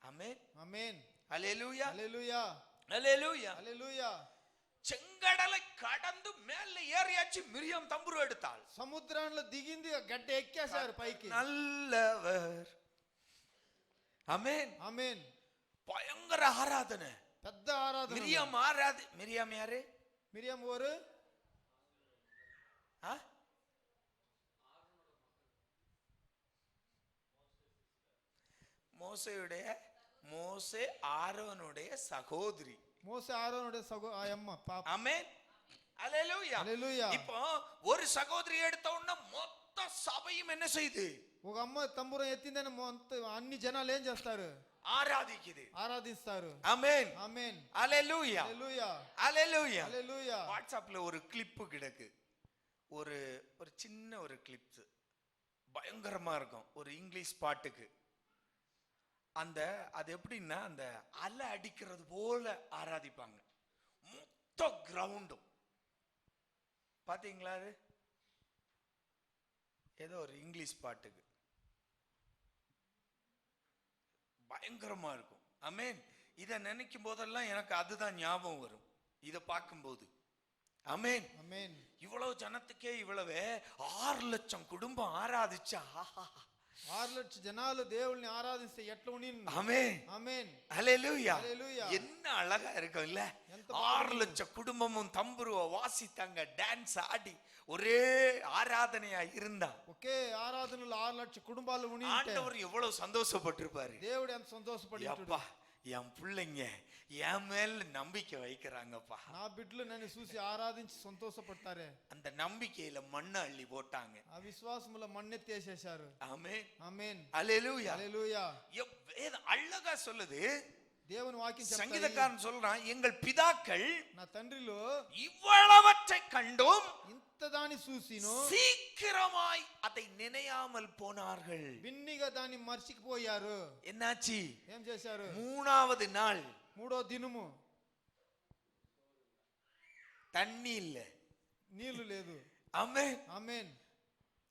ஆமென். ఆమేన్. அல்லேலூயா. హల్లెలూయా. அல்லேலூயா. హల్లెలూయా. செங்கடலை கடந்து மேல ஏறியாச்சு. மிரியாம் தம்புரு எடுத்தாள். సముద్రంలో దిగింది, గడ్డ ఎక్కేశారు పైకి. நல்லவர். ஆமென். ఆమేన్. பயங்கர ஆராதனை, పెద్ద ఆరాధన. மிரியாம் மிரியாம் யாரு? మిరియం ఓరు மோசே ஆரோனுடைய சகோதரி. మోసే ఆరోనుడే అమ్మ పాప. ஆமென். அல்லேலூயா. హల్లెలూయా. இப்போ ஒரு சகோதரி எடுத்த உடனே மொத்த சபையும் என்ன செய்யுது? ఒక అమ్మ తంబురం ఎత్తిందని అన్ని జనాలు ఏం చేస్తారు? ஆராதிக்குது, ఆరాధిస్తారు. ஆமென் ఆమేన్. அல்லேலூயா. హల్లెలూయా. அல்லேலூயா. హల్లెలూయా. வாட்ஸ்அப்ல ஒரு கிளிப்பு கிடக்கு, ஒரு சின்ன ஒரு கிளிப்ஸ், பயங்கரமா இருக்கும். ஒரு இங்கிலீஷ் பாட்டுக்கு அது எப்படின்னா அந்த அலை அடிக்கிறது போல ஆராதிப்பாங்க, மொத்த கிரவுண்டும். பாத்தீங்களா? அது ஏதோ ஒரு இங்கிலீஷ் பாட்டுக்கு பயங்கரமா இருக்கும். ஆமென். இதை நினைக்கும் போதெல்லாம் எனக்கு அதுதான் ஞாபகம் வரும், இதை பார்க்கும்போது. ஆமென். ஆமென். இவ்வளவு ஜனத்துக்கே இவ்வளவு 6 லட்சம் குடும்பம் ஆராதிச்சா 6 லட்சம் ஜனாలు దేవుణ్ణి ఆరాధిస్తే ఎట్లా ఉనిన్. ஆமென். ஆமென். ஹல்லேலூயா. ஹல்லேலூயா. என்ன அழகா இருக்கும் இல்ல? 6 லட்சம் குடும்பமும் தம்புருவ வாசித்தாங்க, டான்ஸ் ஆடி ஒரே ஆராதனையா இருந்தா. ఒకే ఆరాధనలో 6 లక్ష కుటుంబాలు ఉనింటే ஆண்டவர் எவ்வளவு சந்தோஷப்பட்டிருப்பாரு. దేవుడు ఎంత సంతోషపడిఉంటాడు. என் பிள்ளைங்க என் மேல நம்பிக்கை வைக்கிறாங்கப்பா, నా బిడ్డలు నన్ను చూసి ఆరాధించి సంతోషపడతారే. அந்த நம்பிக்கையில மண்ணை அள்ளி போட்டாங்க, ఆ విశ్వాసములో మన్నెత్తేసేశారు. ஆமென். ఆమేన్. ஹல்லேலூயா. హల్లెలూయా. வேதம் அழகா சொல்லுது. దేవుని వాక్యం చెప్తాది. சங்கீதக்காரன் சொல்றான், எங்கள் பிதாக்கள் నా తండ్రిలో இவ்வளவற்றை கண்டும் ఇంత దాని చూసిను சீக்கிரமாய் அதை நினையாமல் போனார்கள். బిన్నిగా దాన్ని మర్చిపోయారు. என்னாச்சு? ఏం చేశారు? 3வது நாள், 3వ దినము தண்ணி இல்ல, నీళ్లు లేదు. ஆமென். ఆమేన్.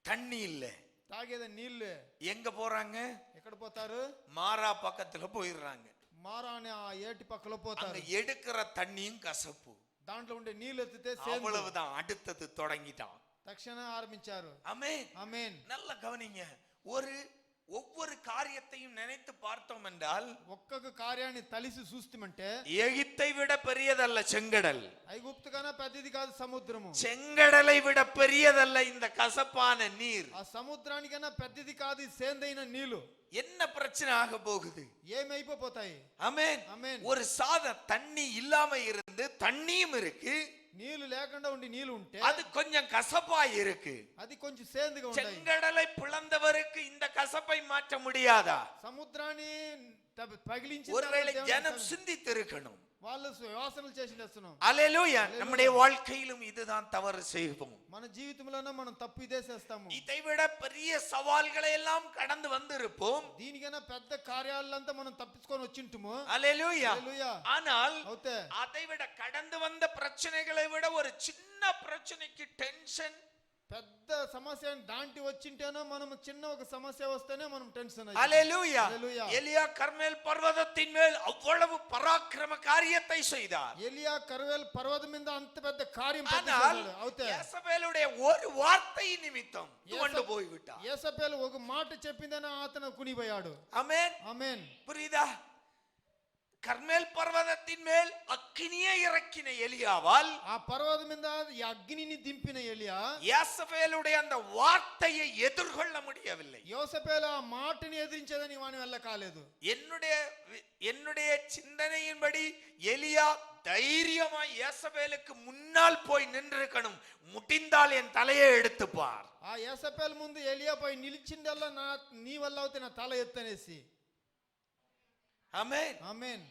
தண்ணி இல்ல, తాగేద నీళ్లు. எங்க போறாங்க? ఎక్కడ పోతారు? மாரா பக்கத்துல போயிடுறாங்க. మారా అనే ఆ ఏటి పక్కలో పోతారు. அங்க எடுக்கிற தண்ணியும் கசப்பு. దాంట్లో ఉండే నీళ్లు ఎత్తితే அவ்வளவுதான், அடுத்தது தொடங்கிட்டான். తక్షణ ఆరంభించారు. ஆமென். ఆమేన్. நல்ல கவனிங்க. ஒவ்வொரு காரியத்தையும் நினைத்து பார்த்தோம் என்றால், ఒక్కొక్క కార్యాన్ని తలిసి చూస్తామంటే எகிப்தை விட பெரியதல்ல செங்கடல், ఐగుప్తు కన్నా పెద్దది కాదు సముద్రము. செங்கடலை விட பெரியதல்ல இந்த கசப்பான நீர். ఆ సముద్రానికన్నా పెద్దది కాదు ఈ సేందైన నీళ్లు. என்ன பிரச்சனை ஆக போகுது? ఏమైపోతాయి? ஆமென். ఆమేన్. ஒரு சாதம் தண்ணி இல்லாம இருந்து தண்ணியும் இருக்கு, నీళ్లు లేకుండా ఉండి నీళ్లు ఉంటే அது கொஞ்சம் கசப்பா இருக்கு. అది కొంచెం సేందుగా ఉంటాయి. செங்கடலை பிளந்தவருக்கு இந்த கசப்பை மாற்ற முடியாதா? సముద్రాన్ని పగిలించి ஒருவேளை ஜனம் சிந்தித்திருக்கணும். వాళ్ళు యోచనలు చేసినస్తున్నాం. அல்லேலூயா. நம்முடைய வாழ்க்கையிலும் இதுதான் தவறு செய்வோம். మన జీవితంలోనే మనం తప్పు ఇదే చేస్తాము. இதை விட பெரிய சவால்களை எல்லாம் கடந்து வந்திருப்போம். దీనికన్నా పెద్ద కార్యాలంతా మనం తప్పించుకొని వచ్చింటుము. அல்லேலூயா. హల్లెలూయా. ஆனால் అవుతే அதை விட கடந்து வந்த பிரச்சனைகளை விட ஒரு சின்ன பிரச்சனைக்கு டென்ஷன், పెద్ద సమస్యని దాంటి వచ్చింటేనో మనం చిన్న ఒక సమస్య వస్తేనే మనం టెన్షన్ అయ్యి. அல்லேலூயா. హల్లెలూయా. எலியா கர்மேல் பர்வதத்தின் மேல் அவ்வளவு பராக்கிரம காரியத்தை செய்தார். ఎలియా కర్మేల్ పర్వతం మీద అంత పెద్ద కార్యం ஆனால் చేశాడు. అవుతే యేసబేలుடைய ஒரு வார்த்தை நிமித்தம் துவண்டு போய் விட்டார். యేసబేలు ఒక మాట చెప్పిందనే అతను కునిపోయాడు. ஆமென். ఆమేన్. புரியுதா? கர்மேல் பர்வதத்தின் மேல் அக்கினியை இறக்கின எலியாவால் ఆ పర్వతం మీద ఈ అగ్నిని దింపిన ఎలియా యేసబేలుடைய அந்த வார்த்தையை எதிர்கொள்ள முடியவில்லை. யோசபேல் ఆ మాటని ఎదిరించేదని వాని వల్ల కాలేదు. என்னுடைய சிந்தனையின்படி எலியா தைரியமாய் యేసబేலுக்கு முன்னால் போய் நின்றிருக்கணும். முடிந்தால் என் தலையை எடுத்துப்பார். ఆ యేసబేల్ ముందు ఎలియా పోయి నిలిచిందల్లా నీ వల్ల అవుతే నా తల ఎత్తనేసి. ஆமென். ఆమేన్.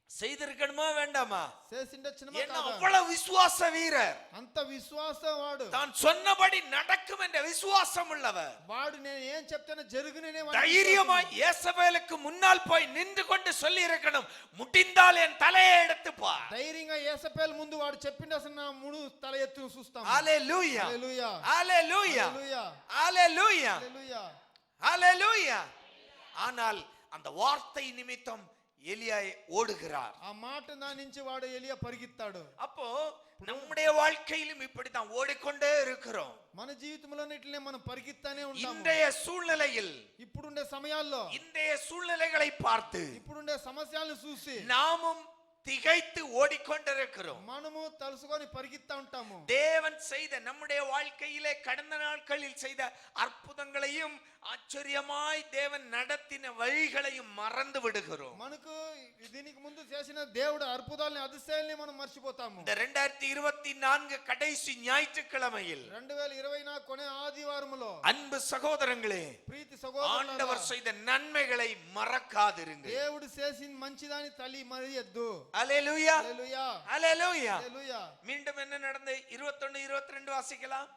செய்திருக்கணுமா வேண்டாமா? చేసిండొచ్చునమా என்ன కాదా? அவ்வளவு விசுவாச வீரர், అంత విశ్వాసం వాడు. தான் சொன்னபடி நடக்கும் என்ற விசுவாசம் உள்ளவர். వాడు నేను ఏం చెప్తానో జరుగుననే தைரியமாய் యేసబేலுக்கு முன்னால் போய் நின்று கொண்டு சொல்லி இருக்கணும், முடிந்தால் என் தலையை எடுத்துப்பார். ధైర్యంగా యేసబేల్ ముందు వాడు చెప్పిండు అసలు నా ముడు తల ఎత్తును చూస్తాం. హల్లెలూయా. హల్లెలూయా. ஹalleluya. హల్లెలూయా. ஹalleluya. హల్లెలూయా. ஹalleluya. ஆனால் அந்த வார்த்தை நிமித்தம் எலியா ஓடுகிறார். ఆ మాట నా నుంచి వాడు ఎలియా పరిగెత్తాడు. அப்போ நம்முடைய வாழ்க்கையிலும் இப்படித்தான் ஓடிக்கொண்டே இருக்கிறோம். మన జీవితంలో ఇట్లనే మనం పరిగెత్తానే ఉంటాము. இன்றைய சூழ்நிலையில், ఇప్పుడుండే సమయాల్లో, இன்றைய சூழ்நிலைகளை பார்த்து ఇప్పుడుండే సమస్యలను చూసి நாமும் திகைத்து ஓடிக்கொண்டிருக்கிறோம். మనము తలుసుకొని పరిగెత్తా ఉంటాము. தேவன் செய்த நம்முடைய வாழ்க்கையிலே கடந்த நாட்களில் செய்த அற்புதங்களையும் ఆశ్చర్యమాయ్ దేవన్ నడతిన వழிகளையும் మறந்து విடுகிறோம். మనకు దీనికి ముందు చేసిన దేవుడు అద్భుతాలని అతిశయాల్ని మనం మర్చిపోతాము. இந்த 2024 கடைசி ஞாயிற்றுக்கிழமையில் 2024 కొనే ఆదివారములో அன்பு சகோதரங்களே, ప్రీతి సహోదరులారా, ஆண்டவர் செய்த நன்மைகளை மறக்காதிருங்க. దేవుడు చేసిన మంచిదాని తల్లి మరియొద్దు. அல்லேலூயா, హల్లెలూయా, அல்லேலூயா. హల్లెలూయా. மீண்டும் என்ன நடந்தது? 21 22 வாசிக்கலாம்.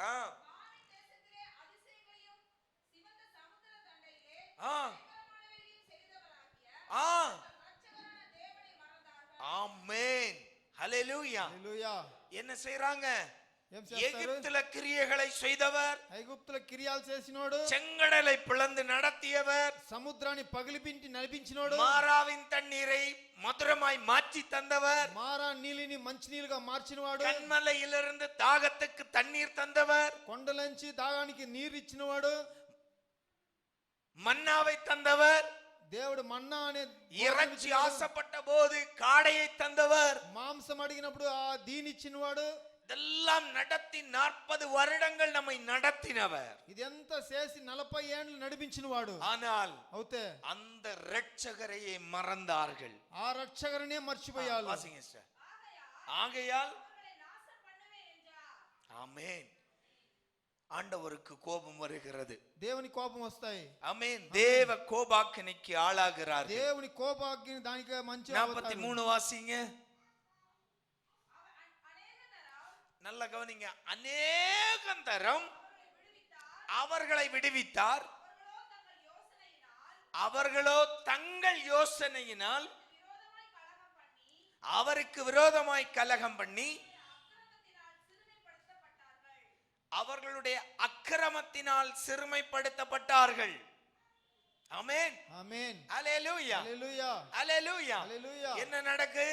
ஆ ஆமென், ஹல்லேலூயா. హల్లెలూయా. என்ன செய்றாங்க? ఏం చేస్తారు? எகிப்துல கிரியைகளை செய்தவர், ఐగుప్తుల క్రియలు చేసినోడు, செங்கடலை பிளந்து நடத்தியவர், సముద్రాన్ని పగిలిపించి నడిపించినోడు, மாறாவின் தண்ணீரை மதுரமாய் மாற்றி தந்தவர், మారా నీలిని మంచి నీళ్ళుగా మార్చినవాడు, கண்மலையிலிருந்து தாகத்துக்கு தண்ணீர் தந்தவர், కొండలంచి దాగానికి నీరు ఇచ్చినవాడు, மன்னாவை தந்தவர், దేవుడు మన్నా అనే இறைச்சி ஆசைப்பட்ட போது காடையை தந்தவர். మాంసం అడిగినప్పుడు ఆ దీని ఇచ్చినవాడు. இதெல்லாம் நடத்தி 40 வருடங்கள் நம்மை நடத்தினவர். ఇదంతా చేసి 40 ఏళ్ళు నడిపించినవాడు. ஆனால் అవుతే அந்த இரட்சகரையே மறந்தார்கள். ఆ రక్షకుడినే మర్చిపోయారు. வாசிங்க சார். ஆகையால் ஆமென், ஆண்டவருக்கு கோபம் வருகிறது. దేవుని కోపం వస్తాయి. ஆமென். தேவ கோபாக்கினைக்கு ஆளாகிறார்கள். దేవుని కోపాగ్ని దానికి మంచి 43 வாசிங்க. நல்ல கவனிங்க. அநேகந்தரம் அவர்களை விடுவித்தார். அவர்களோ தங்கள் யோசனையினால் அவருக்கு விரோதமாய் கலகம் பண்ணி அவர்களுடைய அக்கிரமத்தினால் சிறுமைப்படுத்தப்பட்டார்கள். ஆமென், ఆమేన్, அல்லேலூயா, హల్లెలూయా, அல்லேலூயா. హల్లెలూయా. என்ன நடக்கு?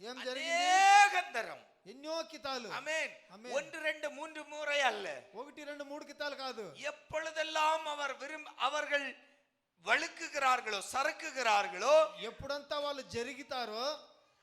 ఏం జరిగింది? அநேகந்தரம். ఎన్నో కితాలు. ஆமென். ஆமென். 1 2 3 முறை அல்ல. 1 2 3 కితాలు కాదు. எப்பொழுதெல்லாம் அவர்கள் வழுக்குகிறார்களோ, சறுக்குகிறார்களோ, ఎప్పుడంతా వాళ్ళు జరిగితారో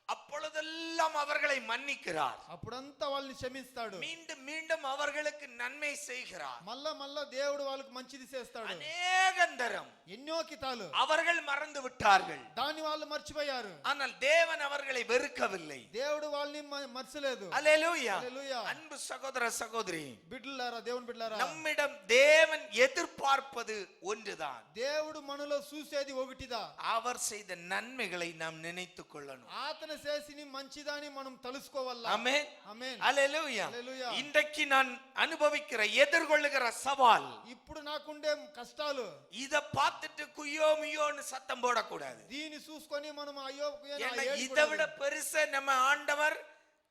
அப்பொழுதெல்லாம் அவர்களை மன்னிக்கிறார். అప్పుడంతా వాళ్ళని క్షమిస్తాడు. மீண்டும் மீண்டும் அவர்களுக்கு நன்மை செய்கிறார். మళ్ళా మళ్ళా దేవుడు వాళ్ళకి మంచిది చేస్తాడు. அநேகந்தரம் ఎన్నో కితాలు அவர்கள் மறந்து விட்டார்கள். దాన్ని వాళ్ళు మర్చిపోయారు. ஆனால் தேவன் அவர்களை வெறுக்கவில்லை. దేవుడు వాళ్ళని మర్చలేదు. அல்லேலூயா. హల్లెలూయా. அன்பு சகோதர சகோதரி, బిడ్డలారా, దేవుని బిడ్డలారా, நம்மிடம் தேவன் எதிர்பார்ப்பது ஒன்றுதான். దేవుడు మనలో చూసేది ఒకటిదా. அவர் செய்த நன்மைகளை நாம் நினைத்துக் கொள்ளணும். ఆతన చేసిని మంచిదాని మనం తెలుసుకోవాలా. ஆமென், ఆమేన్, அல்லேலூயா. హల్లెలూయా. இன்றைக்கு நான் அனுபவிக்கிற எதிர்கொள்ளுகிற சவால், ఇప్పుడు నాకుండే కష్టాలు, இத பார்த்துட்டு குய்யோ முய்யோன்னு சத்தம் போடக்கூடாது. దీన్ని చూసుకొని మనం అయ్యో ஏன்னா இதை விட பெருசா நம்ம ஆண்டவர்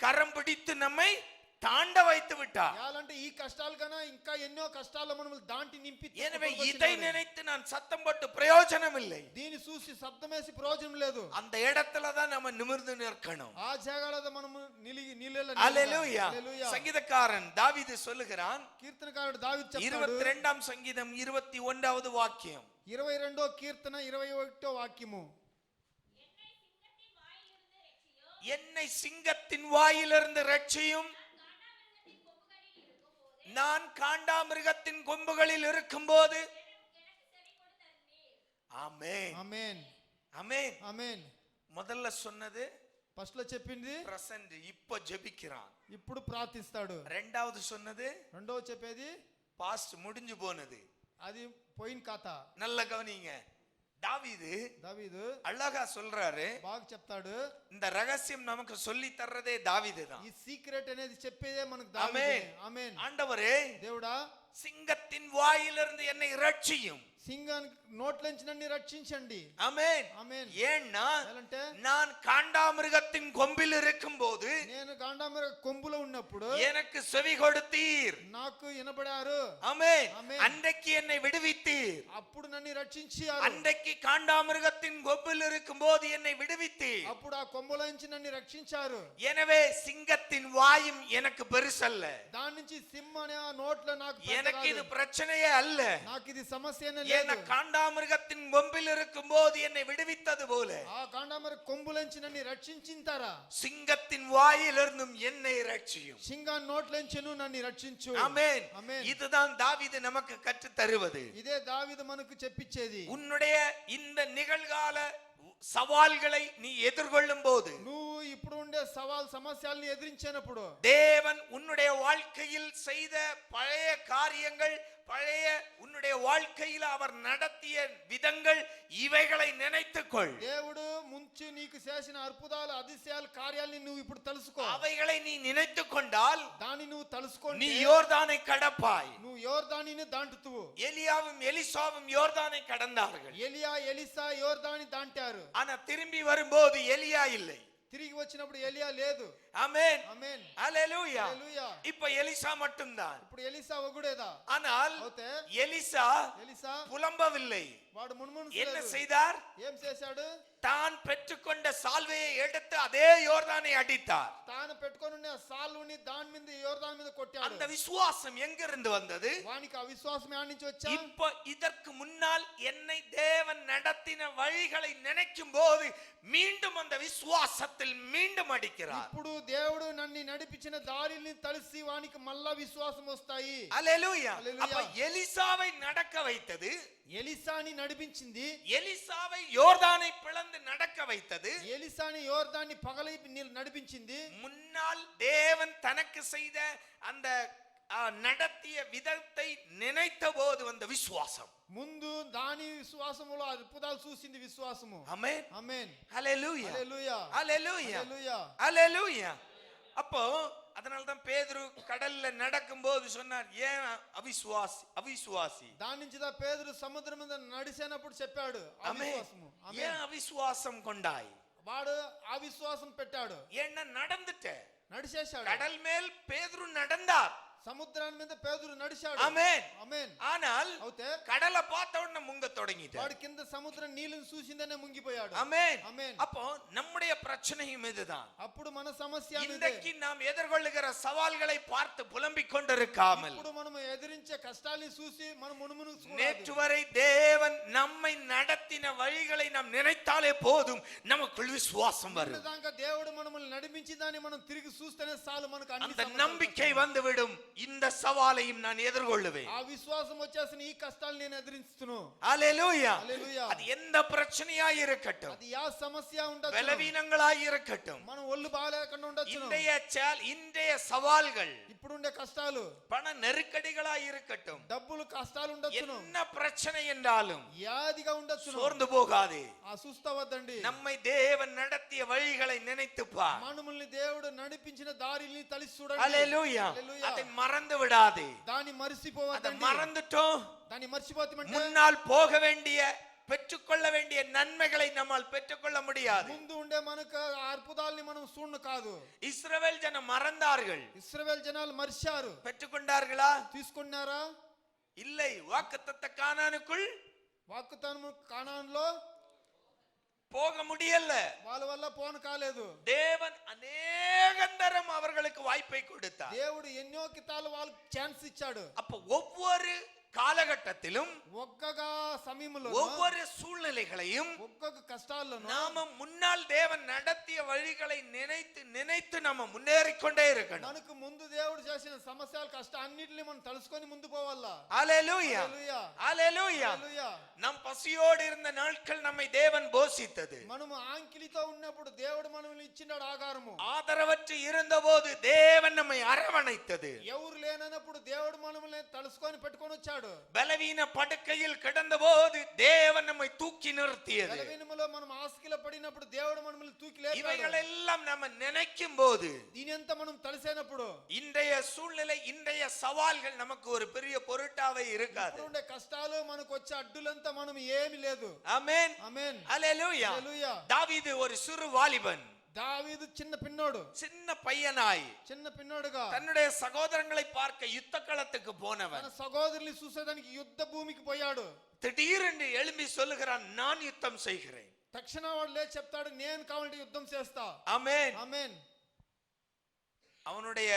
கரம் பிடித்து நம்மை தாண்ட வைத்து விட்டார். యాలంటే ఈ కష్టాల కన్నా ఇంకా ఎన్నో కష్టాలు మనం దాంటి నింపి, எனவே இதை நினைத்து நான் சத்தம் போட்டு பிரயோஜனம் இல்லை. దీన్ని చూసి శబ్దమేసి ప్రయోజనం లేదు. அந்த இடத்துல தான் நம்ம நிமிர்ந்து நிற்கணும். ఆ జాగాలో మనం నీళ్ళలో அல்லேலூயா. சங்கீதக்காரன் தாவீது சொல்லுகிறான், కీర్తనకారుడు దావీదు చెప్తాడు, 22ஆம் சங்கீதம் 21வது வாக்கியம், 22వ కీర్తన 21వ వాక్యము, என்னை சிங்கத்தின் வாயிலிருந்து ரட்சியும், நான் காண்டாமிருகத்தின் கொம்புகளில் இருக்கும்போது. ஆமென், ఆమేన్, ஆமென். ఆమేన్. முதல்ல சொன்னது ఫస్ట్ లో చెప్పింది பிரசன்ட், இப்போ ஜெபிக்கிறான். ఇప్పుడు ప్రార్థిస్తాడు. ரெண்டாவது சொன்னது రెండవ చెప్పేది பாஸ்ட், முடிஞ்சு போனது. అది పోయిన కథ. நல்ல கவனிங்க. தாவீது దావీదు அழகா சொல்றாரு. బాగా చెప్తాడు. இந்த ரகசியம் நமக்கு சொல்லி தர்றதே தாவீது தான். ఈ సీక్రెట్ అనేది చెప్పేదే మనకు ஆமென். దావీదే. ఆమేన్. ஆண்டவரே, దేవుడా, சிங்கத்தின் வாயிலிருந்து என்னை ரட்சியும். సింగాన్ని నోట్లోంచి నన్ను రక్షించండి. ஆமென், ఆమేన్. ஏன்னா ఎలాంటే நான் காண்டாமிருகத்தின் கொம்பில் இருக்கும்போது నేను గాండామర కొంబులో ఉన్నప్పుడు எனக்கு செவி கொடுத்தீர். నాకు వినబడారు. ஆமென். ஆமென். அன்றைக்கு என்னை விடுவித்தீர். అప్పుడు నన్ను రక్షించారు. அன்றைக்கு காண்டாமிருகத்தின் கொம்பில் இருக்கும்போது என்னை விடுவித்தீர். అప్పుడు ఆ కొంబులోంచి నన్ను రక్షించారు. எனவே சிங்கத்தின் வாயும் எனக்கு பெருசல்ல. దాని నుంచి సింహ అనే ఆ నోట్లో నాకు పెద్ద எனக்கு இது కాదు. பிரச்சனையே அல்ல. నాకు ఇది సమస్యనే లేదు. என்ன காண்டாமிருகத்தின் கொம்பில் இருக்கும் போது என்னை விடுவித்தது போல ఆ కాండామర కొంబులంచి నన్ను రక్షించింతారా சிங்கத்தின் வாயிலிருந்தும் என்னை ரட்சியும். సింగాన్ నోట్లంచెను నన్ను రక్షించు. ஆமென். ஆமென். இதுதான் தாவீது நமக்கு கற்று தருவது. ఇదే దావీదు మనకు చెప్పించేది. உன்னுடைய இந்த நிகழ்கால சவால்களை நீ எதிர்கொள்ளும் போது నువ్వు ఇప్పుడు ఉండే సవాల్ సమస్యల్ని ఎదిరించినప్పుడు தேவன் உன்னுடைய வாழ்க்கையில் செய்த பழைய காரியங்கள், பழைய உன்னுடைய வாழ்க்கையில் அவர் நடத்திய விதங்கள், இவைகளை நினைத்துக்கொள். దేవుడు ముంచి నీకు చేసిన అద్భుతాలు అతిశయాలు కార్యాలని నువ్వు ఇప్పుడు తెలుసుకో. அவைகளை நீ நினைத்து கொண்டால் దాన్ని నువ్వు తెలుసుకొని நீ யோர்தானை கடப்பாய். నువ్వు యోర్దానిని దాటుతువు. எலியாவும் எலிசாவும் யோர்தானை கடந்தார்கள். ఎలియా ఎలిసా యోర్దాని దాటారు. ஆனா திரும்பி வரும்போது எலியா இல்லை. తిరిగి వచ్చినప్పుడు ఎలియా లేదు. ஆமென். ఆమేన్. ஹல்லேலூயா. హల్లెలూయా. இப்ப எலிசா மட்டும்தான். ఇప్పుడు ఎలిసా ఒగుడేదా? ஆனால் అవుతే எலிசா ఎలిసా புலம்பவில்லை. వాడు మున్మున్ என்ன செய்தார்? ఏం చేశాడు? தான் பெற்றுக்கொண்ட சால்வையை எடுத்து அதே யோர்தானை அடித்தார். తాను పెట్టుకొని ఆ సాల్వుని దాని మీద యోర్దాన్ మీద కొట్టాడు. அந்த விசுவாசம் எங்கிருந்து வந்தது? వానికి ఆ విశ్వాసం యాడ్ నుంచి వచ్చా? இப்ப இதற்கு முன்னால் என்னை தேவன் நடத்தின வழிகளை நினைக்கும் போது மீண்டும் அந்த விசுவாசத்தில் மீண்டும் அடிக்கிறார். ఇప్పుడు దేవుడు నన్ను నడిపించిన దారిని తలిసి వానికి మళ్ళా విశ్వాసం వస్తాయి. ஹல்லேலூயா. ஹல்லேலூயா. அப்ப எலிசாவை நடக்க வைத்தது, ఎలిసాని నడిపించింది, எலிசாவை யோர்தானை பிளந்து நடக்க வைத்தது, ఎలిసాని యోర్దాన్ని పగలి నడిపించింది. முன்னால் தேவன் தனக்கு செய்த அந்த நடத்திய விதத்தை நினைத்த போது வந்த விசுவாசம். ముందు దాని విశ్వాసములో అద్భుతాలు చూసింది విశ్వాసము. ஆமென். ఆమేన్. ஹல்லேலூயா. హల్లెలూయా. ஹல்லேலூயா. హల్లెలూయా. ஹல்லேலூயா. அப்போ அதனால்தான் பேதுரு கடல்ல நடக்கும்போது சொன்னார், ஏன் அவிசுவாசி. దాని నుంచి పేతురు సముద్రం మీద నడిచేనప్పుడు చెప్పాడు అవిశ్వాసము. ஏன் அவிசுவாசம் கொண்டாய்? వాడు అవిశ్వాసం పెట్టాడు. ஏன்னா நடந்துட்ட. నడిచేశాడు. கடல் மேல் பேதுரு நடந்தார். సముద్రాన్ని మీద పేతురు నడిచాడు. ஆமென். ఆమేన్. ஆனால் అవుతే கடலை பார்த்த உடனே முங்க தொடங்கிட்டார். వాడు కింద సముద్రం నీళ్ళని చూసిందనే ముంగిపోయాడు. ஆமென். ఆమేన్. அப்போ நம்முடைய பிரச்சனையும் இதுதான். అప్పుడు మన సమస్య இன்றைக்கு நாம் எதிர்கொள்ளுகிற சவால்களை பார்த்து புலம்பிக் கொண்டிருக்காமல் ఇప్పుడు మనం ఎదిరించే కష్టాల్ని చూసి మనం మునుమును நேற்று வரை தேவன் நம்மை நடத்தின வழிகளை நாம் நினைத்தாலே போதும், நமக்குள் விசுவாசம் வரும். దాకా దేవుడు మనల్ని నడిపించిందని మనం తిరిగి చూస్తేనే చాలు మనకు அந்த நம்பிக்கை வந்துவிடும். இந்த சவாலையும் நான் எதிர்கொள்ளுவேன். ఆ విశ్వాసం వచ్చేసిన ఈ కష్టాలు నేను ఎదిరిస్తును. ஹல்லேலூயா. హల్లెలూయా. அது எந்த பிரச்சனையாய் இருக்கட்டும், అది యా సమస్య ఉండొచ్చు, பலவீனங்களாய் இருக்கட்டும், మనం ఒళ్ళు బాగాలేకుండా ఉండొచ్చు, இன்றைய சவால்கள், ఇప్పుడుండే కష్టాలు, பண நெருக்கடிகளாய் இருக்கட்டும், డబ్బులు కష్టాలు ఉండొచ్చు, என்ன பிரச்சனை என்றாலும் వ్యాధిగా ఉండొచ్చు, சோர்ந்து போகாதே. అసుస్తవద్దండి. நம்மை தேவன் நடத்திய வழிகளை நினைத்து பார். మనల్ని దేవుడు నడిపించిన దారిని తలిసి చూడండి. ஹல்லேலூயா. హల్లెలూయా. அதை மறந்து விடாதே. దాన్ని அதை మరిసిపోవద్దండి. மறந்துட்டோம், దాన్ని మర్చిపోతామంటే முன்னால் போக வேண்டிய, பெற்றுக்கொள்ள வேண்டிய நன்மைகளை நம்மால் பெற்றுக்கொள்ள முடியாது. ముందు ఉండే మనకు ఆ అద్భుతాల్ని మనం చూడను కాదు. இஸ்ரவேல் ஜனம் மறந்தார்கள். ఇశ్రాయేల్ జనాలు మర్చారు. பெற்றுக்கொண்டார்களா? తీసుకున్నారా? இல்லை. வாக்குத்தத்த கானானுக்குள் వాక్కుతనము కానాన్లో போக முடியல. వాళ్ళ వల్ల పోను కాలేదు. தேவன் அநேகந்தரம் அவர்களுக்கு வாய்ப்பை கொடுத்தார். దేవుడు ఎన్నో కితాలు వాళ్ళకి ఛాన్స్ ఇచ్చాడు. அப்ப ஒவ்வொரு காலகட்டத்திலும் ఒక్కగా సమయంలో ஒவ்வொரு சூழ்நிலைகளையும் ఒక్కొక్క కష్టాల్లోనూ நாம முன்னால் தேவன் நடத்திய வழிகளை நினைத்து நினைத்து நாம முன்னேறிக்கொண்டே இருக்கணும். మనకు ముందు దేవుడు చేసిన సమస్యలు కష్ట అన్నిటిని మనం తలుసుకొని ముందు పోవాలా. ஹல்லேலூயா. హల్లెలూయా. ஹல்லேலூயா. హల్లెలూయా. நம் பசியோடு இருந்த நாட்கள் நம்மை தேவன் போஷித்தது. మనము ఆంకిలితో ఉన్నప్పుడు దేవుడు మనల్ని ఇచ్చినాడు ఆహారము. ஆதரவற்று இருந்தபோது தேவன் நம்மை அரவணைத்தது. ఎవరు లేనప్పుడు దేవుడు మనల్ని తలుసుకొని పెట్టుకొని వచ్చాడు. பலவீன படுக்கையில் கிடந்தபோது தேவன் நம்மை தூக்கி நிறுத்தியது. బలహీనములో మనం ఆస్కిలో పడినప్పుడు దేవుడు మనల్ని తూకి లేపాడు. இவைகளெல்லாம் நம்ம நினைக்கும் போது, దీనంతా మనం తలసేనప్పుడు இன்றைய சூழ்நிலை, இன்றைய சவால்கள் நமக்கு ஒரு பெரிய பொருட்டாவே இருக்காது. ఇప్పుడు ఉండే కష్టాలు మనకు వచ్చే అడ్డులంతా మనం ఏమీ లేదు. ஆமென். ఆమేన్. ஹல்லேலூயா. హల్లెలూయా. தாவீது ஒரு சிறு வாலிபன், దావీదు చిన్న పిన్నోడు, சின்ன பையனாய் చిన్న పిన్నోడుగా தன்னுடைய சகோதரங்களை பார்க்க யுத்த களத்துக்கு తన போனவன் సహోదరుల్ని చూసేదానికి యుద్ధ భూమికి పోయాడు. திடீரென்று எழும்பி சொல்லுகிறான், நான் யுத்தம் செய்கிறேன். తక్షణ వాడు లేచి చెప్తాడు, నేను కావాలంటే యుద్ధం చేస్తా. ஆமென். ఆమేన్. அவனுடைய